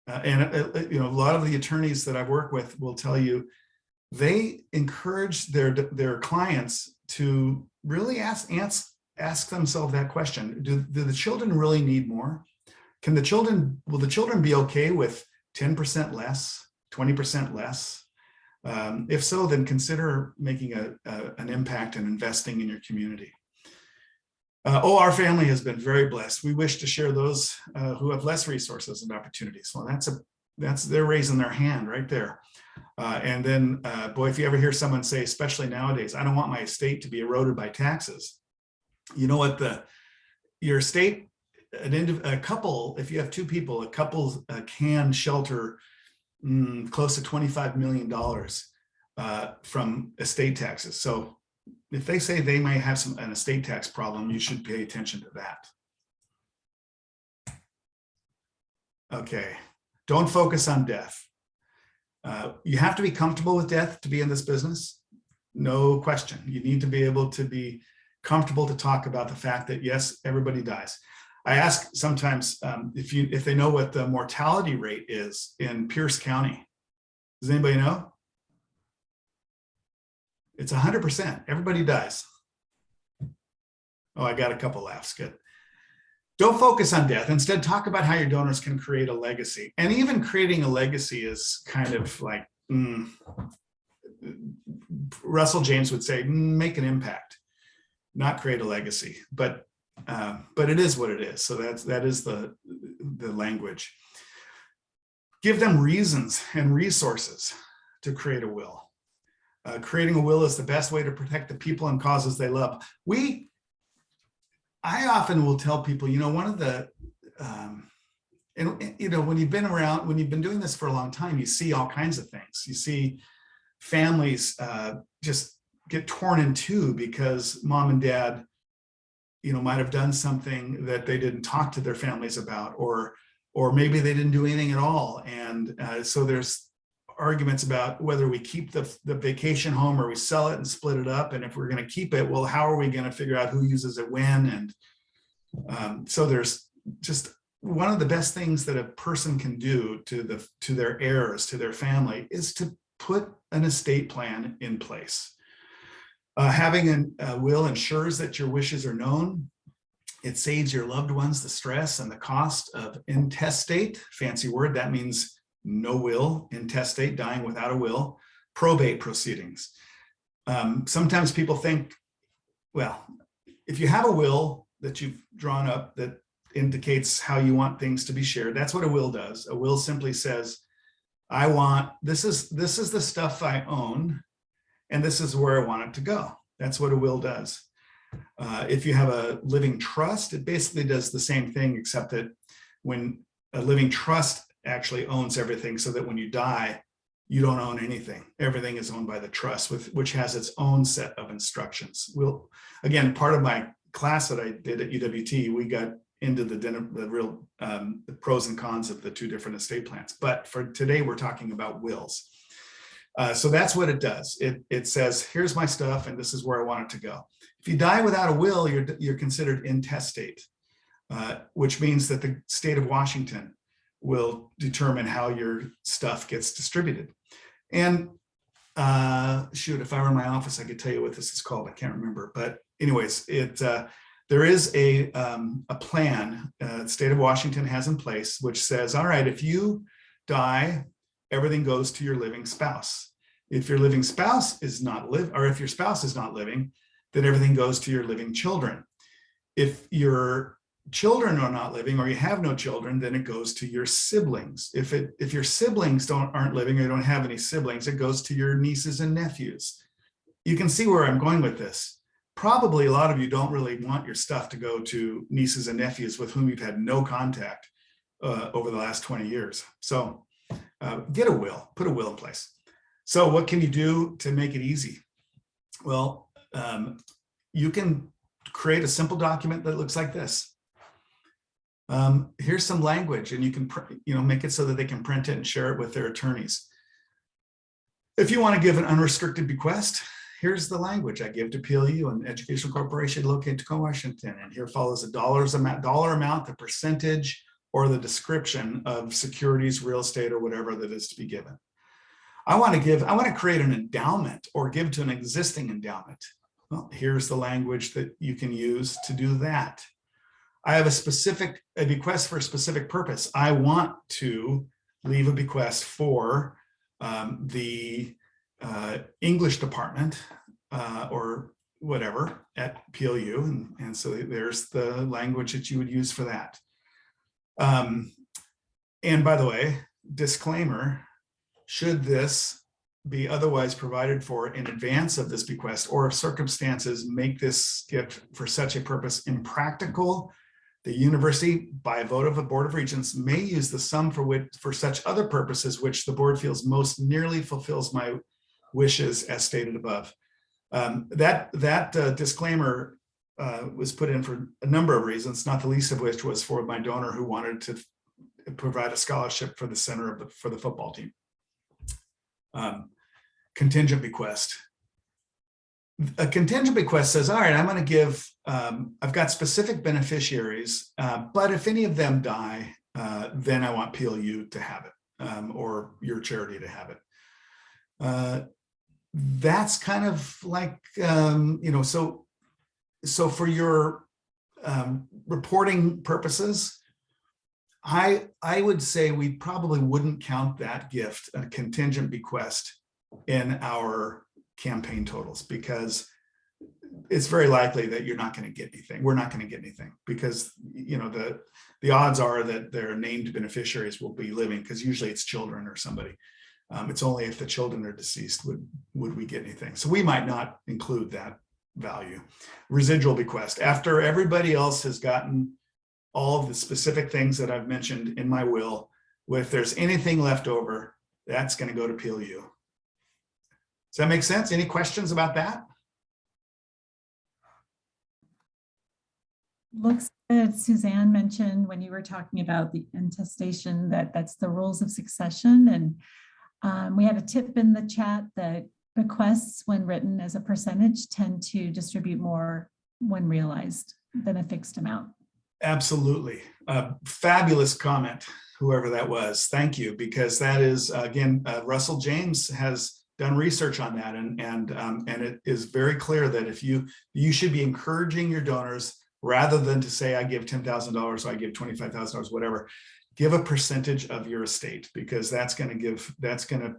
[SPEAKER 1] A lot of the attorneys that I've worked with will tell you they encourage their clients to really ask themselves that question: Do the children really need more? Will the children be okay with 10% less, 20% less? If so, then consider making an impact and investing in your community. Our family has been very blessed. We wish to share those who have less resources and opportunities. Well, they're raising their hand right there. And then, boy, if you ever hear someone say, especially nowadays, I don't want my estate to be eroded by taxes. You know what, your estate, a couple, if you have two people, a couple can shelter close to $25 million from estate taxes. So if they say they may have an estate tax problem, you should pay attention to that. Okay, don't focus on death. You have to be comfortable with death to be in this business. No question. You need to be able to be comfortable to talk about the fact that yes, everybody dies. I ask sometimes if they know what the mortality rate is in Pierce County. Does anybody know? It's 100%. Everybody dies. Oh, I got a couple laughs. Good. Don't focus on death. Instead, talk about how your donors can create a legacy. And even creating a legacy is kind of like, Russell James would say, make an impact, not create a legacy. But it is what it is. So that is the language. Give them reasons and resources to create a will. Creating a will is the best way to protect the people and causes they love. I often will tell people, one of the, when you've been around, when you've been doing this for a long time, you see all kinds of things. You see families just get torn in two because mom and dad, might have done something that they didn't talk to their families about, or maybe they didn't do anything at all. And so there's arguments about whether we keep the vacation home or we sell it and split it up. And if we're going to keep it, well, how are we going to figure out who uses it when? And so there's just one of the best things that a person can do to their heirs, to their family, is to put an estate plan in place. Having a will ensures that your wishes are known. It saves your loved ones the stress and the cost of intestate, fancy word, that means no will, intestate, dying without a will, probate proceedings. Sometimes people think, well, if you have a will that you've drawn up that indicates how you want things to be shared, that's what a will does. A will simply says, this is the stuff I own, and this is where I want it to go. That's what a will does. If you have a living trust, it basically does the same thing, except that when a living trust actually owns everything, so that when you die, you don't own anything. Everything is owned by the trust, which has its own set of instructions. Again, part of my class that I did at UWT, we got into the real the pros and cons of the two different estate plans. But for today, we're talking about wills. So that's what it does. It says, here's my stuff, and this is where I want it to go. If you die without a will, you're considered intestate, which means that the state of Washington will determine how your stuff gets distributed. And shoot, if I were in my office, I could tell you what this is called. I can't remember. But anyways, there is a plan the state of Washington has in place, which says, all right, if you die, everything goes to your living spouse. If your living spouse is not if your spouse is not living, then everything goes to your living children. If your children are not living, or you have no children, then it goes to your siblings. If your siblings aren't living, or you don't have any siblings, it goes to your nieces and nephews. You can see where I'm going with this. Probably a lot of you don't really want your stuff to go to nieces and nephews with whom you've had no contact over the last 20 years. So get a will, put a will in place. So what can you do to make it easy? Well, you can create a simple document that looks like this. Here's some language, and you can make it so that they can print it and share it with their attorneys. If you want to give an unrestricted bequest, here's the language. I give to PLU, an educational corporation located in Tacoma, Washington, and here follows a dollar amount, the percentage, or the description of securities, real estate, or whatever that is to be given. I want to create an endowment or give to an existing endowment. Well, here's the language that you can use to do that. I have a bequest for a specific purpose. I want to leave a bequest for the English department or whatever at PLU. And so there's the language that you would use for that. And by the way, disclaimer, should this be otherwise provided for in advance of this bequest, or if circumstances make this gift for such a purpose impractical, the university, by a vote of the Board of Regents, may use the sum for such other purposes which the board feels most nearly fulfills my wishes as stated above. That disclaimer was put in for a number of reasons, not the least of which was for my donor who wanted to provide a scholarship for the center of for the football team. Contingent bequest. A contingent bequest says, all right, I'm going to give, I've got specific beneficiaries, but if any of them die, then I want PLU to have it, or your charity to have it. That's kind of like, so for your reporting purposes, I would say we probably wouldn't count that gift, a contingent bequest, in our campaign totals, because it's very likely that you're not going to get anything. We're not going to get anything because, the odds are that their named beneficiaries will be living, because usually it's children or somebody. It's only if the children are deceased would we get anything. So we might not include that value. Residual bequest. After everybody else has gotten all of the specific things that I've mentioned in my will, if there's anything left over, that's going to go to PLU. Does that make sense? Any questions about that?
[SPEAKER 2] Looks good. Suzanne mentioned when you were talking about the intestation that's the rules of succession. And we had a tip in the chat that bequests, when written as a percentage, tend to distribute more when realized than a fixed amount. Absolutely.
[SPEAKER 1] Fabulous comment, whoever that was. Thank you, because that is, again, Russell James has done research on that, and it is very clear that if you should be encouraging your donors, rather than to say I give $10,000 or I give $25,000, whatever, give a percentage of your estate, because that's going to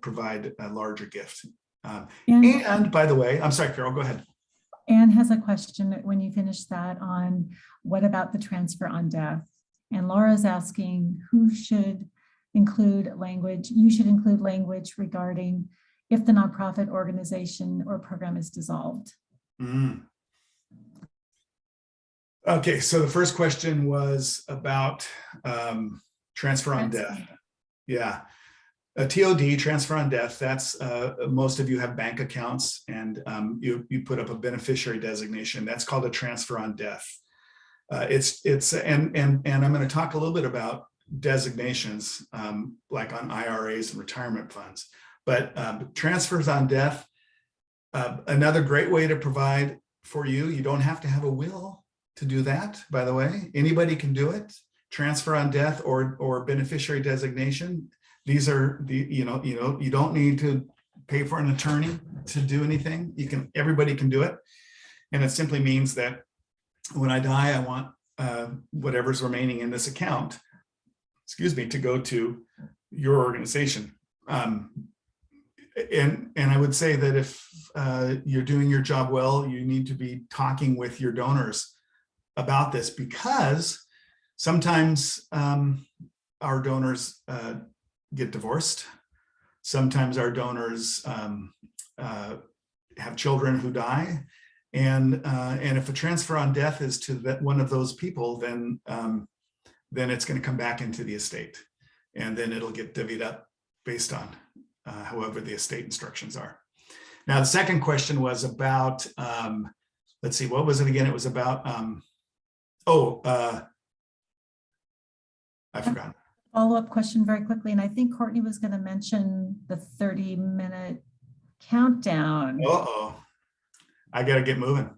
[SPEAKER 1] provide a larger gift. And by the way, I'm sorry, Carol, go ahead.
[SPEAKER 2] Anne has a question when you finish that on what about the transfer on death? And Laura's asking who should include language. You should include language regarding if the nonprofit organization or program is dissolved.
[SPEAKER 1] Okay, so the first question was about transfer on death. Yeah, a TOD, transfer on death, that's most of you have bank accounts, and you put up a beneficiary designation. That's called a transfer on death. And I'm going to talk a little bit about designations, like on IRAs and retirement funds. But transfers on death, another great way to provide for you. You don't have to have a will to do that, by the way. Anybody can do it. Transfer on death or beneficiary designation. These are you don't need to pay for an attorney to do anything. Everybody can do it. And it simply means that when I die, I want whatever's remaining in this account, to go to your organization. And I would say that if you're doing your job well, you need to be talking with your donors about this, because sometimes our donors get divorced. Sometimes our donors have children who die. And if a transfer on death is to one of those people, then it's going to come back into the estate, and then it'll get divvied up based on however the estate instructions are. Now, the second question was about, let's see, what was it again? It was about, I forgot.
[SPEAKER 2] Follow-up question very quickly. And I think Courtney was going to mention the 30-minute countdown.
[SPEAKER 1] Uh-oh, I got to get moving.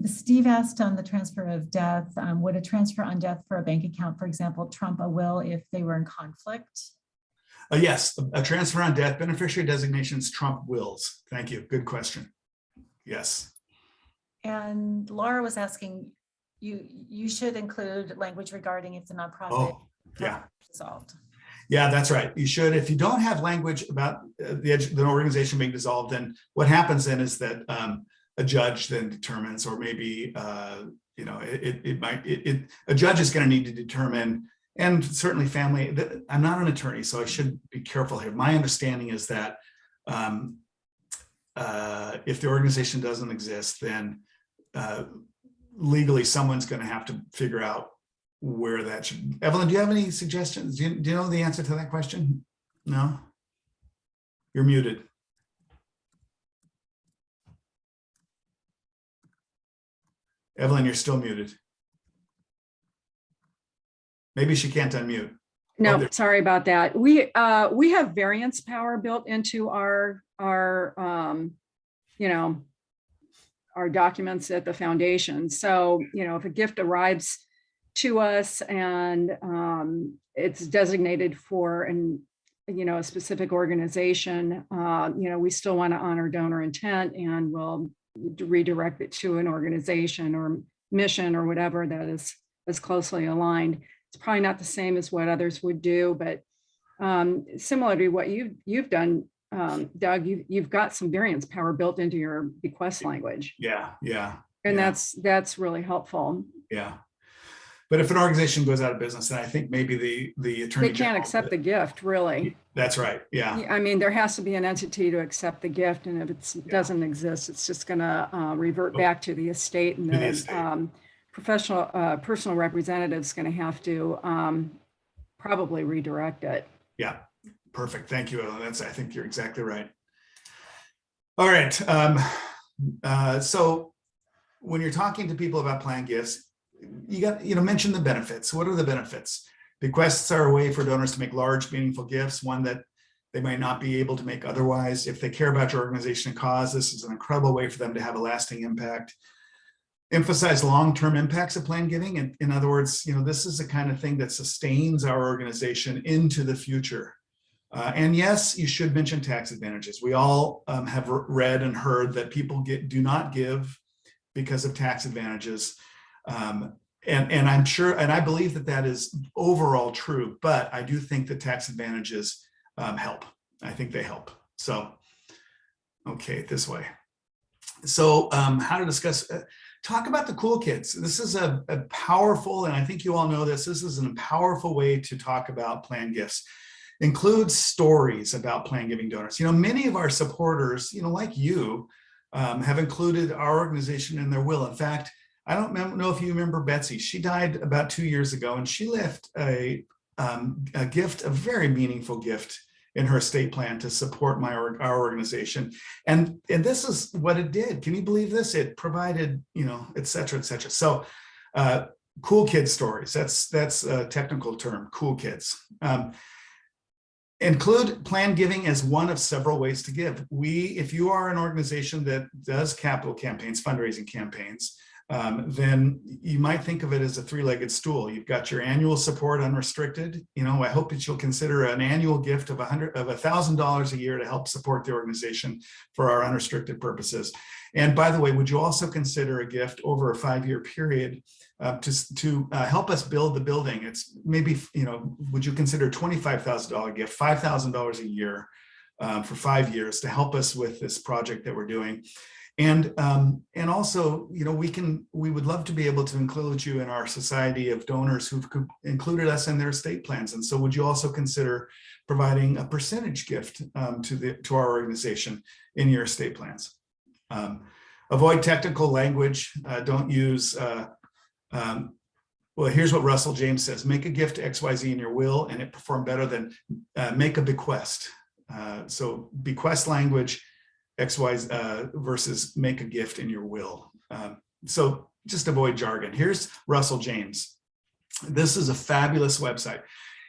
[SPEAKER 2] Steve asked on the transfer of death, would a transfer on death for a bank account, for example, trump a will if they were in conflict?
[SPEAKER 1] Yes, a transfer on death, beneficiary designations trump wills. Thank you. Good question. Yes.
[SPEAKER 2] And Laura was asking, you should include language regarding if the nonprofit
[SPEAKER 1] is
[SPEAKER 2] dissolved.
[SPEAKER 1] Yeah, that's right. You should. If you don't have language about the organization being dissolved, then what happens then is that a judge then determines, or maybe a judge is going to need to determine. And certainly family, I'm not an attorney, so I should be careful here. My understanding is that If the organization doesn't exist, then legally someone's going to have to figure out where that should. Evelyn, do you have any suggestions? Do you know the answer to that question? No? You're muted. Evelyn, you're still muted. Maybe she can't unmute.
[SPEAKER 4] No,
[SPEAKER 1] there-
[SPEAKER 4] sorry about that. We have variance power built into our our documents at the foundation. So, if a gift arrives to us and it's designated for a specific organization, we still want to honor donor intent, and we'll redirect it to an organization or mission or whatever that is closely aligned. It's probably not the same as what others would do, but similar to what you've done, Doug, you've got some variance power built into your bequest language.
[SPEAKER 1] Yeah.
[SPEAKER 4] And
[SPEAKER 1] yeah.
[SPEAKER 4] that's really helpful.
[SPEAKER 1] Yeah. But if an organization goes out of business, then I think maybe the attorney
[SPEAKER 4] They can't accept the gift, really.
[SPEAKER 1] That's right. Yeah.
[SPEAKER 4] I mean, there has to be an entity to accept the gift, and if it doesn't exist, it's just going to revert back to the estate, and the personal representative's going to have to probably redirect it.
[SPEAKER 1] Yeah. Perfect. Thank you, Ellen. I think you're exactly right. All right. So when you're talking to people about planned gifts, you got, mention the benefits. What are the benefits? Bequests are a way for donors to make large, meaningful gifts, one that they might not be able to make otherwise. If they care about your organization and cause, this is an incredible way for them to have a lasting impact. Emphasize long-term impacts of planned giving. And in other words, this is the kind of thing that sustains our organization into the future. And yes, you should mention tax advantages. We all have read and heard that people do not give because of tax advantages. And I'm sure, and I believe that is overall true, but I do think that tax advantages help. I think they help. So, okay, this way. So how to discuss, talk about the cool kids. This is a powerful, and I think you all know this is a powerful way to talk about planned gifts. Include stories about planned giving donors. Many of our supporters, like you, have included our organization in their will. In fact, I don't know if you remember Betsy. She died about 2 years ago, and she left a gift, a very meaningful gift in her estate plan to support our organization. And this is what it did. Can you believe this? It provided, et cetera, et cetera. So cool kids stories. That's a technical term, cool kids. Include planned giving as one of several ways to give. If you are an organization that does capital campaigns, fundraising campaigns, then you might think of it as a three-legged stool. You've got your annual support unrestricted. I hope that you'll consider an annual gift of $1,000 a year to help support the organization for our unrestricted purposes. And by the way, would you also consider a gift over a 5-year period to help us build the building? It's maybe, would you consider a $25,000 gift, $5,000 a year for 5 years to help us with this project that we're doing? And also, we would love to be able to include you in our society of donors who've included us in their estate plans. And so would you also consider providing a percentage gift to our organization in your estate plans? Avoid technical language. Don't use, well, here's what Russell James says: make a gift to XYZ in your will and it performed better than make a bequest. So bequest language, XY versus make a gift in your will. So just avoid jargon. Here's Russell James. This is a fabulous website.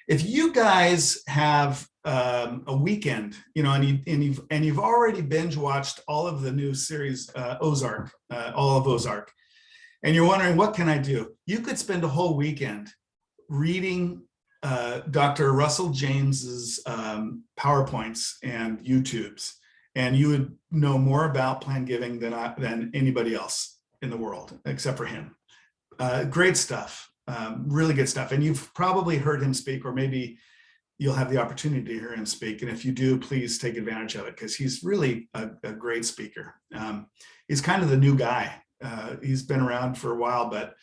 [SPEAKER 1] If you guys have a weekend, and you've already binge watched all of the new series Ozark, all of Ozark, and you're wondering, what can I do? You could spend a whole weekend reading Dr. Russell James's PowerPoints and YouTubes, and you would know more about planned giving than anybody else in the world, except for him. Great stuff, really good stuff. And you've probably heard him speak, or maybe you'll have the opportunity to hear him speak. And if you do, please take advantage of it, because he's really a great speaker. He's kind of the new guy. He's been around for a while, but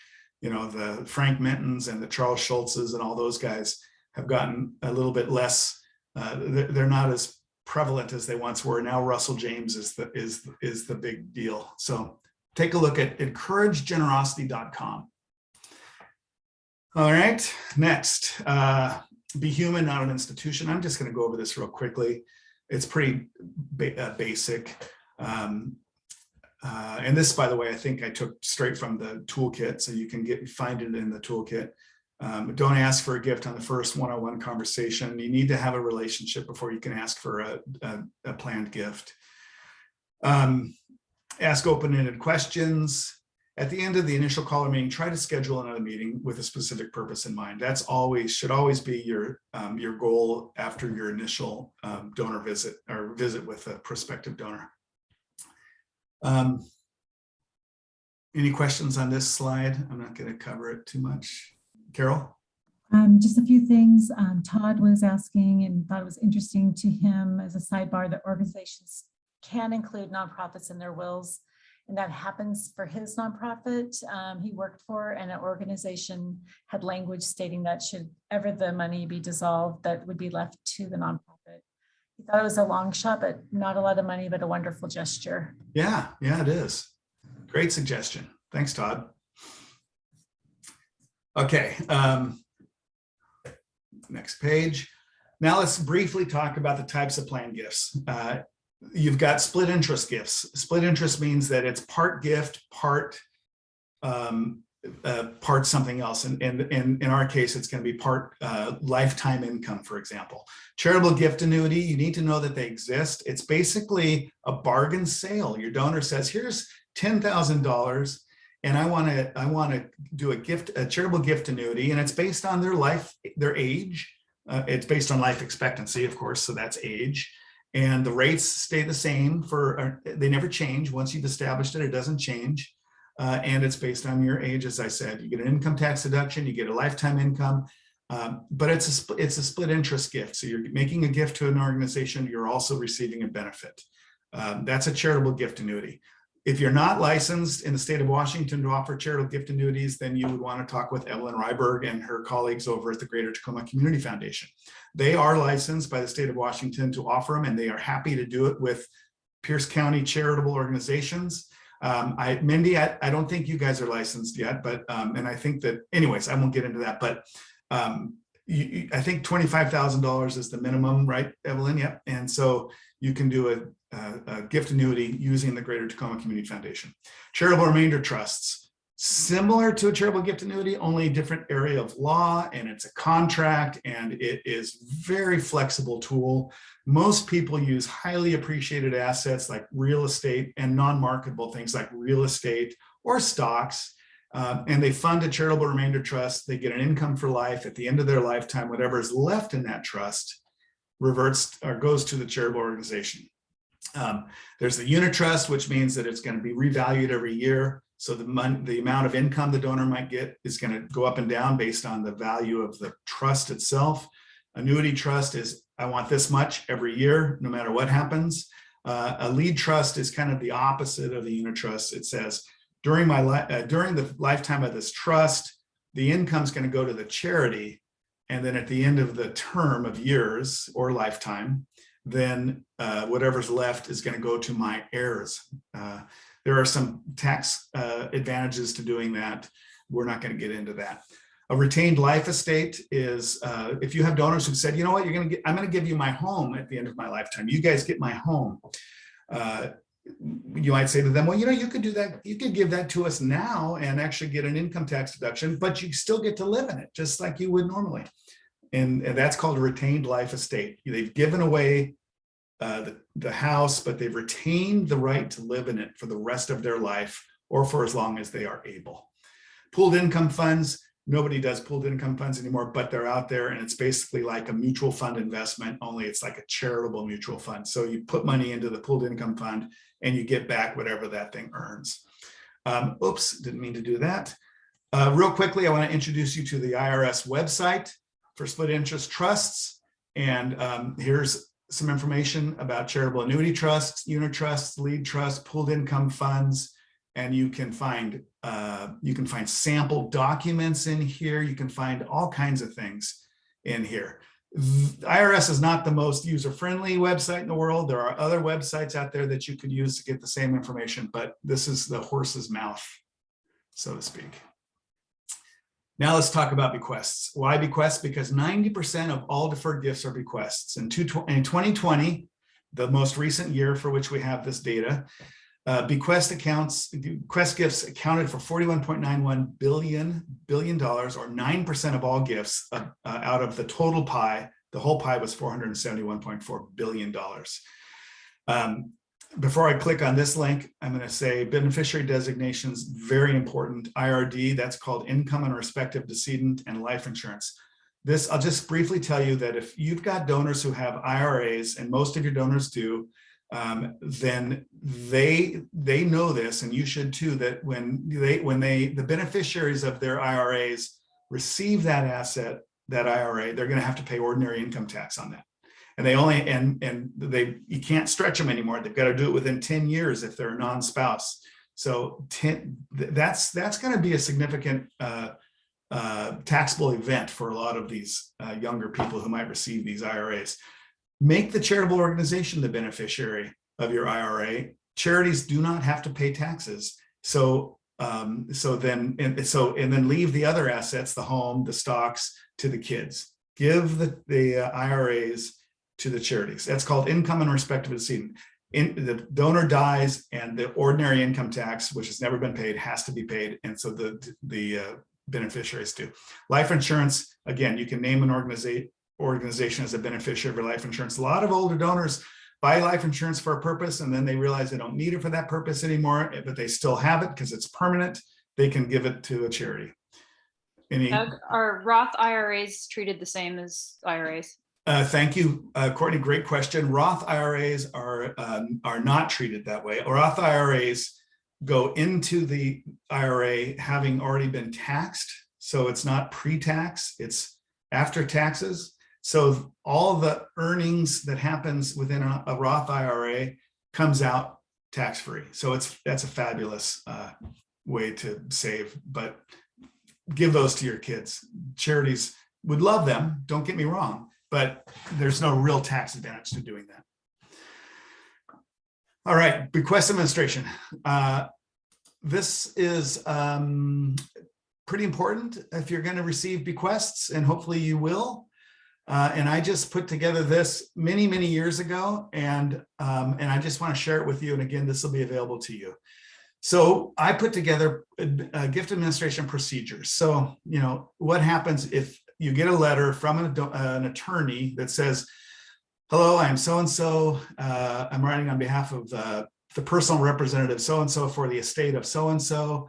[SPEAKER 1] the Frank Mentons and the Charles Schultzes and all those guys have gotten a little bit less, they're not as prevalent as they once were. Now Russell James is the big deal. So take a look at encouragegenerosity.com. All right, next, be human, not an institution. I'm just going to go over this real quickly. It's pretty basic. And this, by the way, I think I took straight from the toolkit, so you can find it in the toolkit. Don't ask for a gift on the first one-on-one conversation. You need to have a relationship before you can ask for a planned gift. Ask open-ended questions. At the end of the initial call or meeting, try to schedule another meeting with a specific purpose in mind. That's should always be your goal after your initial donor visit or visit with a prospective donor. Any questions on this slide? I'm not going to cover it too much. Carol?
[SPEAKER 2] Just a few things. Todd was asking and thought it was interesting to him as a sidebar that organizations can include nonprofits in their wills. And that happens for his nonprofit he worked for, and an organization had language stating that should ever the money be dissolved, that would be left to the nonprofit. He thought it was a long shot, but not a lot of money, but a wonderful gesture.
[SPEAKER 1] Yeah, it is. Great suggestion. Thanks, Todd. Okay, next page. Now let's briefly talk about the types of planned gifts. You've got split interest gifts. Split interest means that it's part gift, part something else. And in our case, it's going to be part lifetime income, for example. Charitable gift annuity, you need to know that they exist. It's basically a bargain sale. Your donor says, here's $10,000 and I want to do a charitable gift annuity, and it's based on their age. It's based on life expectancy, of course, so that's age. And the rates stay the same they never change. Once you've established it, it doesn't change. And it's based on your age, as I said. You get an income tax deduction, you get a lifetime income, but it's a split interest gift. So you're making a gift to an organization, you're also receiving a benefit. That's a charitable gift annuity. If you're not licensed in the state of Washington to offer charitable gift annuities, then you would want to talk with Evelyn Ryberg and her colleagues over at the Greater Tacoma Community Foundation. They are licensed by the state of Washington to offer them, and they are happy to do it with Pierce County charitable organizations. Mindy, I don't think you guys are licensed yet, but and I think that, anyways, I won't get into that, but I think $25,000 is the minimum, right, Evelyn? Yep. And so you can do a gift annuity using the Greater Tacoma Community Foundation. Charitable remainder trusts, similar to a charitable gift annuity, only a different area of law, and it's a contract, and it is very flexible tool. Most people use highly appreciated assets like real estate and non-marketable things like real estate or stocks, and they fund a charitable remainder trust. They get an income for life. At the end of their lifetime, whatever is left in that trust reverts or goes to the charitable organization. There's the unit trust, which means that it's going to be revalued every year. So the amount of income the donor might get is going to go up and down based on the value of the trust itself. Annuity trust is, I want this much every year, no matter what happens. A lead trust is kind of the opposite of the unit trust. It says, during the lifetime of this trust, the income is going to go to the charity. And then at the end of the term of years or lifetime, then whatever's left is going to go to my heirs. There are some tax advantages to doing that. We're not going to get into that. A retained life estate is if you have donors who said, you know what, I'm going to give you my home at the end of my lifetime. You guys get my home. You might say to them, well, you know, you could do that. You could give that to us now and actually get an income tax deduction, but you still get to live in it just like you would normally. And that's called a retained life estate. They've given away the house, but they've retained the right to live in it for the rest of their life or for as long as they are able. Pooled income funds, nobody does pooled income funds anymore, but they're out there, and it's basically like a mutual fund investment, only it's like a charitable mutual fund. So you put money into the pooled income fund and you get back whatever that thing earns. Oops, didn't mean to do that. Real quickly, I want to introduce you to the IRS website for split interest trusts. And here's some information about charitable annuity trusts, unit trusts, lead trusts, pooled income funds, and you can find sample documents in here. You can find all kinds of things in here. IRS is not the most user-friendly website in the world. There are other websites out there that you could use to get the same information, but this is the horse's mouth, so to speak. Now let's talk about bequests. Why bequests? Because 90% of all deferred gifts are bequests. In 2020, the most recent year for which we have this data, bequest gifts accounted for $41.91 billion, or 9% of all gifts out of the total pie. The whole pie was $471.4 billion. Before I click on this link, I'm going to say beneficiary designations, very important. IRD, that's called income and respective decedent, and life insurance. This, I'll just briefly tell you that if you've got donors who have IRAs, and most of your donors do, then they know this, and you should too, that when the beneficiaries of their IRAs receive that asset, that IRA, they're going to have to pay ordinary income tax on that. And you can't stretch them anymore. They've got to do it within 10 years if they're a non-spouse. So that's going to be a significant taxable event for a lot of these younger people who might receive these IRAs. Make the charitable organization the beneficiary of your IRA. Charities do not have to pay taxes. And then leave the other assets, the home, the stocks, to the kids. Give the IRAs to the charities. That's called income and respective decedent. The donor dies, and the ordinary income tax, which has never been paid, has to be paid, and so the beneficiaries do. Life insurance, again, you can name an organization as a beneficiary of life insurance. A lot of older donors buy life insurance for a purpose, and then they realize they don't need it for that purpose anymore, but they still have it because it's permanent. They can give it to a charity.
[SPEAKER 3] Doug, are Roth IRAs treated the same as IRAs?
[SPEAKER 1] Thank you, Courtney. Great question. Roth IRAs are not treated that way. Roth IRAs go into the IRA having already been taxed, so it's not pre-tax; it's after taxes. So all the earnings that happens within a Roth IRA comes out tax-free. So that's a fabulous way to save. But give those to your kids. Charities would love them. Don't get me wrong. But there's no real tax advantage to doing that. All right, bequest administration. This is pretty important if you're going to receive bequests, and hopefully you will. And I just put together this many years ago, and I just want to share it with you. And again, this will be available to you. So I put together gift administration procedures. So, what happens if you get a letter from an attorney that says, hello, I'm so-and-so. I'm writing on behalf of the personal representative so-and-so for the estate of so-and-so.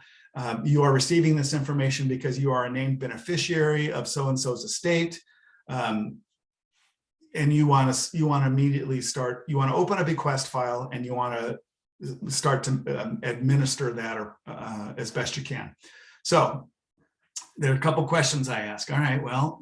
[SPEAKER 1] You are receiving this information because you are a named beneficiary of so-and-so's estate. And you want to immediately start, you want to open a bequest file, and you want to start to administer that as best you can. So there are a couple questions I ask. All right, well,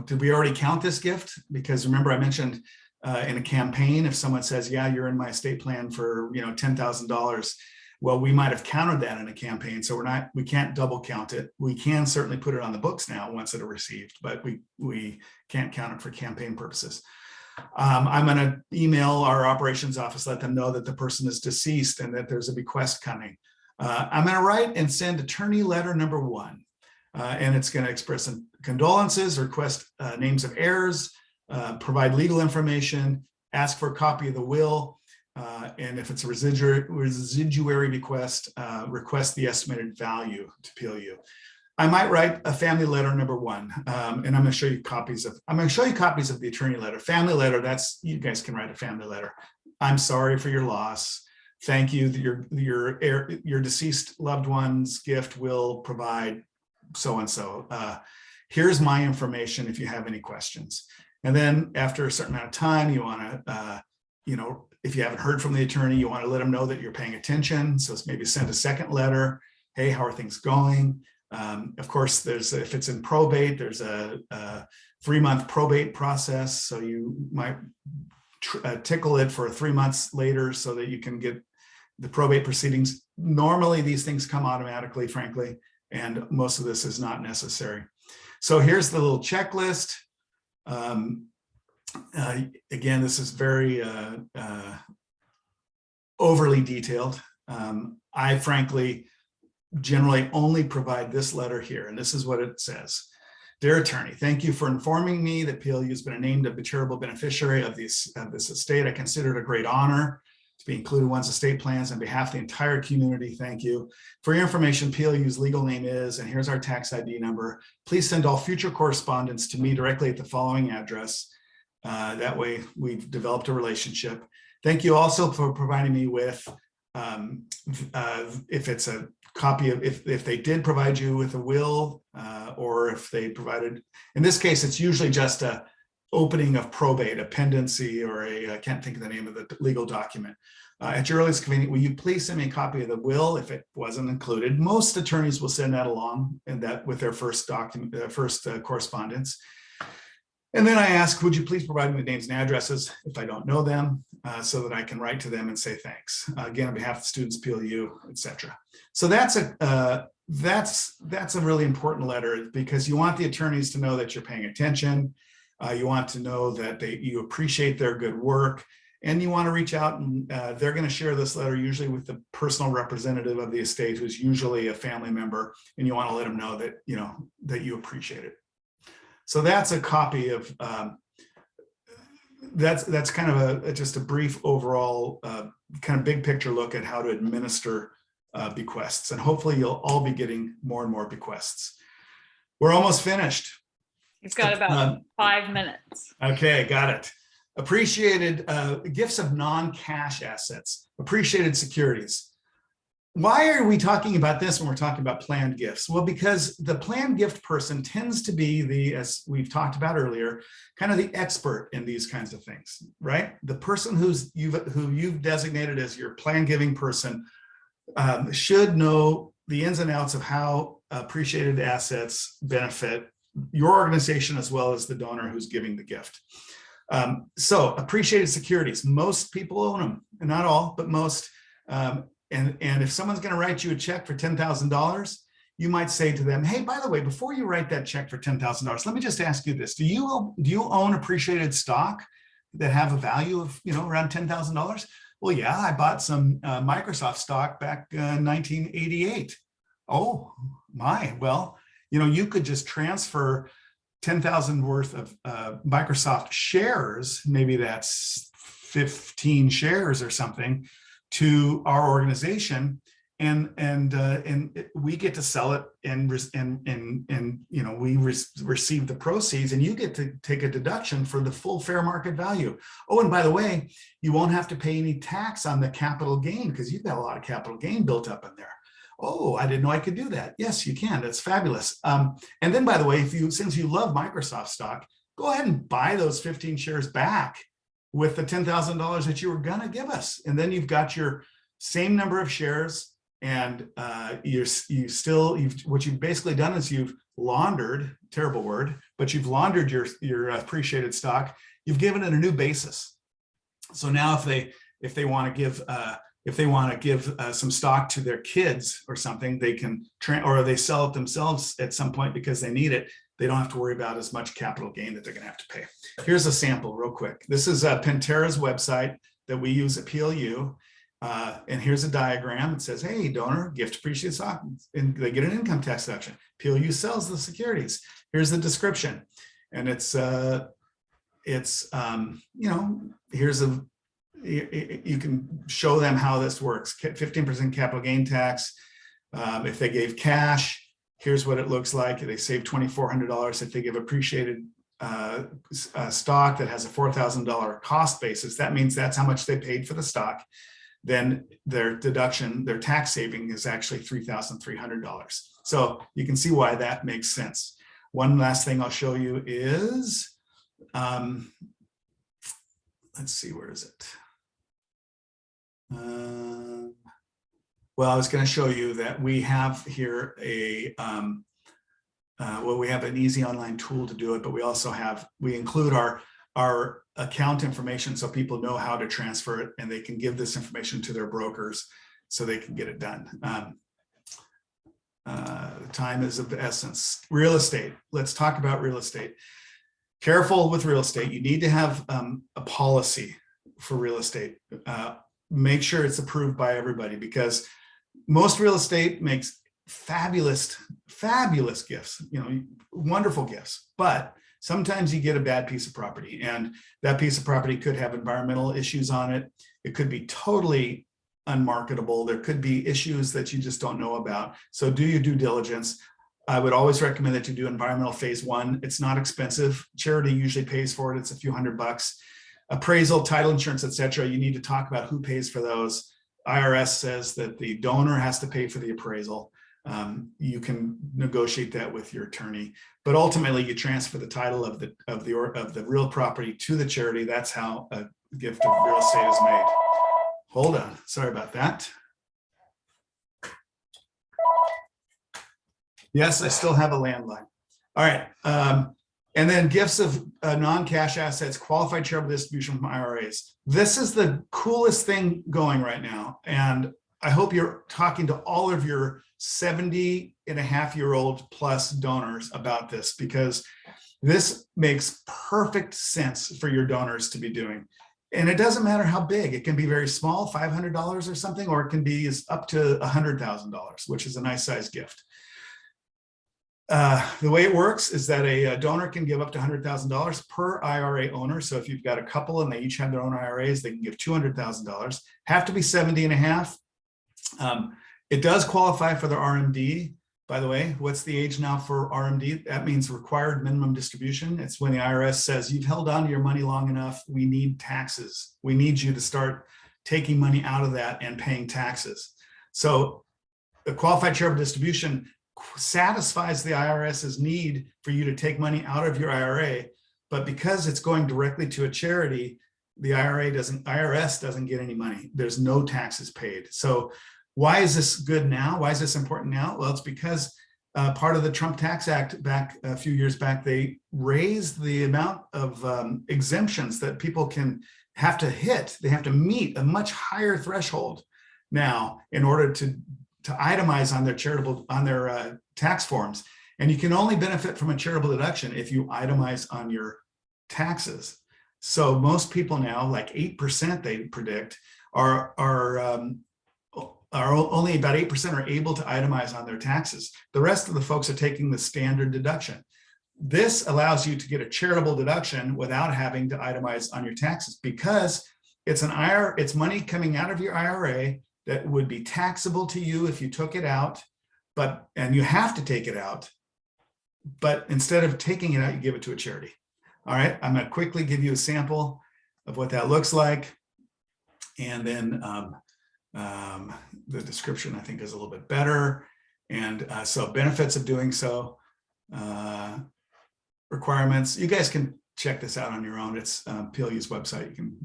[SPEAKER 1] did we already count this gift? Because remember, I mentioned in a campaign, if someone says, yeah, you're in my estate plan for $10,000, well, we might have counted that in a campaign. So we can't double count it. We can certainly put it on the books now once it are received, but we can't count it for campaign purposes. I'm going to email our operations office, let them know that the person is deceased and that there's a bequest coming. I'm going to write and send attorney letter number 1. And it's going to express condolences, request names of heirs, provide legal information, ask for a copy of the will, and if it's a residuary bequest, request the estimated value to PLU. I might write a family letter number 1, and I'm going to show you copies of. I'm going to show you copies of the attorney letter. Family letter. You guys can write a family letter. I'm sorry for your loss. Thank you. Your deceased loved one's gift will provide so-and-so. Here's my information if you have any questions. And then after a certain amount of time, you want to, if you haven't heard from the attorney, you want to let them know that you're paying attention. So maybe send a second letter. Hey, how are things going? Of course, if it's in probate, there's a 3-month probate process. So you might tickle it for 3 months later so that you can get the probate proceedings. Normally, these things come automatically, frankly, and most of this is not necessary. So here's the little checklist. Again, this is very overly detailed. I frankly generally only provide this letter here, and this is what it says. Dear attorney, thank you for informing me that PLU has been named a charitable beneficiary of this estate. I consider it a great honor to be included in one's estate plans. On behalf of the entire community, thank you. For your information, PLU's legal name is, and here's our tax ID number. Please send all future correspondence to me directly at the following address. That way we've developed a relationship. Thank you also for providing me with, if it's a copy of, if they did provide you with a will, or if they provided, in this case, it's usually just a opening of probate, a pendency, or I can't think of the name of the legal document. At your earliest convenience, will you please send me a copy of the will if it wasn't included? Most attorneys will send that along, and that with their first document, correspondence. And then I ask, would you please provide me the names and addresses if I don't know them, so that I can write to them and say thanks. Again, on behalf of the students, PLU, etc. So that's a really important letter, because you want the attorneys to know that you're paying attention. You want to know that you appreciate their good work, and you want to reach out, and they're going to share this letter usually with the personal representative of the estate, who's usually a family member, and you want to let them know that that you appreciate it. So that's a copy of, that's kind of just a brief overall kind of big picture look at how to administer bequests. And hopefully you'll all be getting more and more bequests. We're almost finished.
[SPEAKER 3] You've got about 5 minutes.
[SPEAKER 1] Okay, got it. Appreciated gifts of non-cash assets, appreciated securities. Why are we talking about this when we're talking about planned gifts? Well, because the planned gift person tends to be as we've talked about earlier, kind of the expert in these kinds of things, right? The person who you've designated as your planned giving person should know the ins and outs of how appreciated assets benefit your organization as well as the donor who's giving the gift. So appreciated securities, most people own them, and not all, but most. And if someone's going to write you a check for $10,000, you might say to them, hey, by the way, before you write that check for $10,000, let me just ask you this. Do you own appreciated stock that have a value of, around $10,000? Well, yeah, I bought some Microsoft stock back in 1988. Oh my, well, you could just transfer 10,000 worth of Microsoft shares, maybe that's 15 shares or something, to our organization, and we get to sell it, and we receive the proceeds, and you get to take a deduction for the full fair market value. Oh, and by the way, you won't have to pay any tax on the capital gain, because you've got a lot of capital gain built up in there. Oh, I didn't know I could do that. Yes, you can. That's fabulous. And then, by the way, since you love Microsoft stock, go ahead and buy those 15 shares back with the $10,000 that you were going to give us. And then you've got your same number of shares, and what you've basically done is you've laundered, terrible word, but you've laundered your appreciated stock. You've given it a new basis. So now if they want to give some stock to their kids or something, they can, or they sell it themselves at some point because they need it. They don't have to worry about as much capital gain that they're going to have to pay. Here's a sample real quick. This is Pantera's website that we use at PLU. And here's a diagram. It says, hey, donor, gift appreciated stock, and they get an income tax deduction. PLU sells the securities. Here's the description. And here's you can show them how this works. 15% capital gain tax. If they gave cash, here's what it looks like. They save $2,400 if they give appreciated stock that has a $4,000 cost basis. That means that's how much they paid for the stock. Then their deduction, their tax saving is actually $3,300. So you can see why that makes sense. One last thing I'll show you is, let's see, where is it? Well, I was going to show you that we have here we have an easy online tool to do it, but we also we include our account information so people know how to transfer it, and they can give this information to their brokers so they can get it done. Time is of the essence. Real estate. Let's talk about real estate. Careful with real estate. You need to have a policy for real estate. Make sure it's approved by everybody, because most real estate makes fabulous gifts, wonderful gifts, but sometimes you get a bad piece of property, and that piece of property could have environmental issues on it. It could be totally unmarketable. There could be issues that you just don't know about. So do your due diligence. I would always recommend that you do environmental phase 1. It's not expensive. Charity usually pays for it. It's a few $100. Appraisal, title insurance, etc. You need to talk about who pays for those. IRS says that the donor has to pay for the appraisal. You can negotiate that with your attorney, but ultimately you transfer the title of the real property to the charity. That's how a gift of real estate is made. Hold on, sorry about that. Yes, I still have a landline. All right, and then gifts of non-cash assets, qualified charitable distribution from IRAs. This is the coolest thing going right now, and I hope you're talking to all of your 70-and-a-half-year-old plus donors about this, because this makes perfect sense for your donors to be doing. And it doesn't matter how big. It can be very small, $500 or something, or it can be up to $100,000, which is a nice size gift. The way it works is that a donor can give up to $100,000 per IRA owner. So if you've got a couple and they each have their own IRAs, they can give $200,000. Have to be 70 and a half. It does qualify for the RMD. By the way, what's the age now for RMD? That means required minimum distribution. It's when the IRS says you've held on to your money long enough. We need taxes. We need you to start taking money out of that and paying taxes. So the qualified charitable distribution satisfies the IRS's need for you to take money out of your IRA, but because it's going directly to a charity, the IRS doesn't get any money. There's no taxes paid. So why is this good now? Why is this important now? Well, it's because part of the Trump Tax Act back a few years back, they raised the amount of exemptions that people can have to hit. They have to meet a much higher threshold now in order to itemize on their tax forms. And you can only benefit from a charitable deduction if you itemize on your taxes. So most people now, like 8% they predict, are only about 8% are able to itemize on their taxes. The rest of the folks are taking the standard deduction. This allows you to get a charitable deduction without having to itemize on your taxes, because it's it's money coming out of your IRA that would be taxable to you if you took it out, and you have to take it out, but instead of taking it out, you give it to a charity. All right, I'm going to quickly give you a sample of what that looks like. And then the description, I think, is a little bit better. And so benefits of doing so, requirements. You guys can check this out on your own. It's PLU's website. You can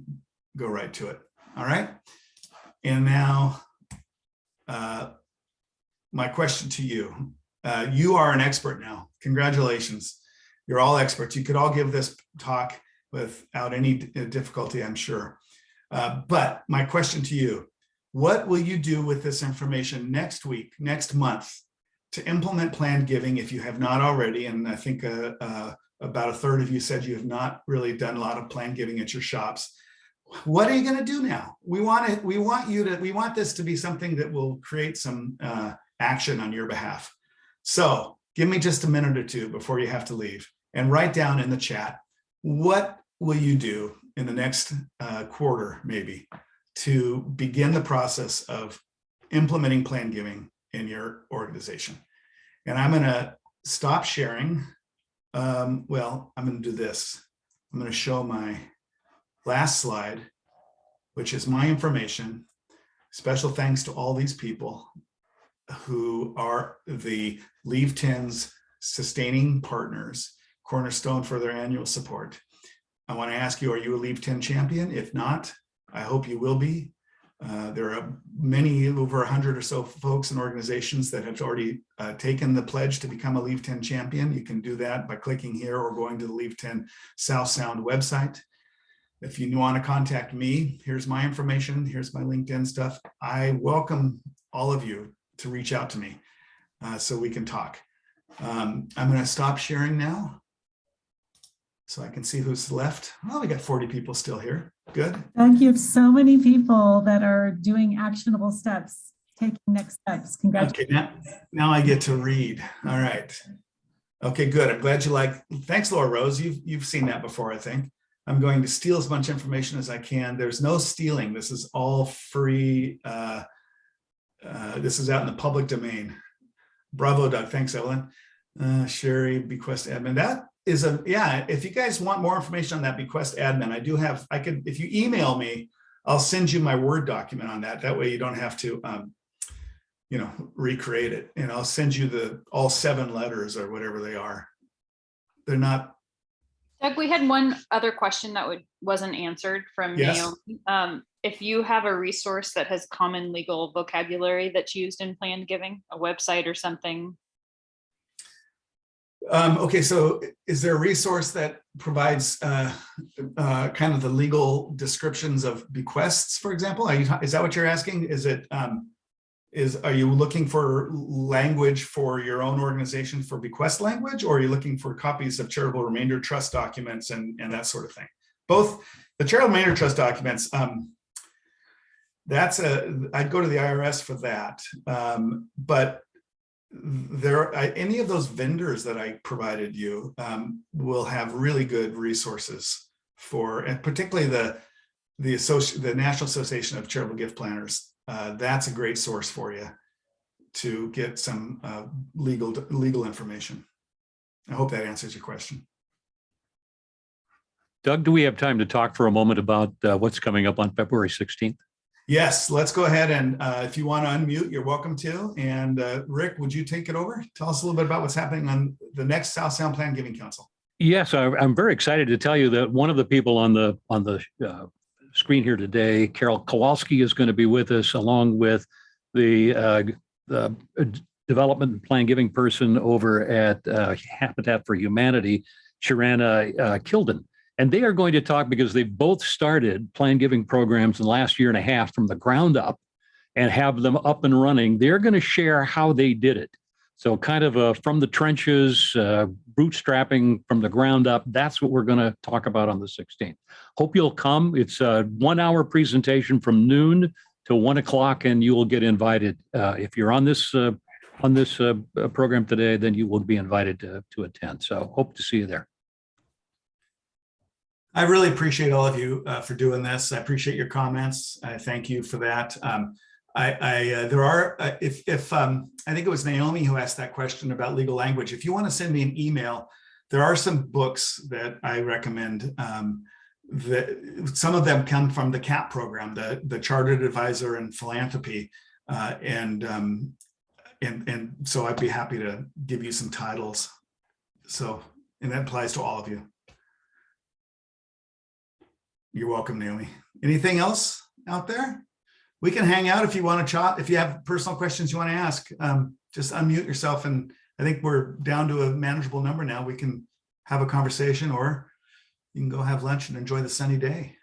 [SPEAKER 1] go right to it. All right. And now my question to you. You are an expert now. Congratulations. You're all experts. You could all give this talk without any difficulty, I'm sure. But my question to you, what will you do with this information next week, next month, to implement planned giving if you have not already? And I think about a third of you said you have not really done a lot of planned giving at your shops. What are you going to do now? We want this to be something that will create some action on your behalf. So give me just a minute or two before you have to leave, and write down in the chat, what will you do in the next quarter, maybe, to begin the process of implementing planned giving in your organization? And I'm going to stop sharing. Well, I'm going to do this. I'm going to show my last slide, which is my information. Special thanks to all these people who are the Leave 10's sustaining partners, cornerstone for their annual support. I want to ask you, are you a Leave 10 champion? If not, I hope you will be. There are many, over 100 or so folks and organizations that have already taken the pledge to become a Leave 10 champion. You can do that by clicking here or going to the Leave 10 South Sound website. If you want to contact me, here's my information. Here's my LinkedIn stuff. I welcome all of you to reach out to me so we can talk. I'm going to stop sharing now. so I can see who's left. Oh, we got 40 people still here. Good.
[SPEAKER 2] Thank you. So many people that are doing actionable steps, taking next steps. Congratulations.
[SPEAKER 1] Okay, now I get to read. All right. Okay, good. I'm glad you like. Thanks, Laura Rose. You've seen that before, I think. I'm going to steal as much information as I can. There's no stealing. This is all free. This is out in the public domain. Bravo, Doug. Thanks, Evelyn. Sherry, bequest admin. That is yeah. If you guys want more information on that bequest admin, I could, if you email me, I'll send you my Word document on that. That way you don't have to, recreate it. And I'll send you all 7 letters or whatever they are. They're not.
[SPEAKER 3] Doug, we had one other question that wasn't answered from
[SPEAKER 1] Yes.
[SPEAKER 3] Naomi. If you have a resource that has common legal vocabulary that's used in planned giving, a website or something.
[SPEAKER 1] Okay, so is there a resource that provides kind of the legal descriptions of bequests, for example? Is that what you're asking? Is it are you looking for language for your own organization for bequest language, or are you looking for copies of charitable remainder trust documents and that sort of thing? Both. The charitable remainder trust documents, I'd go to the IRS for that. But any of those vendors that I provided you will have really good resources for, and particularly the National Association of Charitable Gift Planners. That's a great source for you to get some legal information. I hope that answers your question.
[SPEAKER 5] Doug, do we have time to talk for a moment about what's coming up on February 16th?
[SPEAKER 1] Yes, let's go ahead, and if you want to unmute, you're welcome to. And Rick, would you take it over? Tell us a little bit about what's happening on the next South Sound Planned Giving Council.
[SPEAKER 5] Yes, I'm very excited to tell you that one of the people on the screen here today, Carol Kowalski, is going to be with us, along with the development and planned giving person over at Habitat for Humanity, Sharana Kilden. And they are going to talk, because they both started planned giving programs in the last year and a half from the ground up and have them up and running. They're going to share how they did it. So kind of from the trenches, bootstrapping from the ground up. That's what we're going to talk about on the 16th. Hope you'll come. It's a 1-hour presentation from noon to 1 o'clock, and you will get invited. If you're on this program today, then you will be invited to attend. So hope to see you there.
[SPEAKER 1] I really appreciate all of you for doing this. I appreciate your comments. I thank you for that. I think it was Naomi who asked that question about legal language. If you want to send me an email, there are some books that I recommend. Some of them come from the CAP program, the Chartered Advisor in Philanthropy, and so I'd be happy to give you some titles. So, and that applies to all of you. You're welcome, Naomi. Anything else out there? We can hang out if you want to chat. If you have personal questions you want to ask, just unmute yourself. And I think we're down to a manageable number now. We can have a conversation, or you can go have lunch and enjoy the sunny day.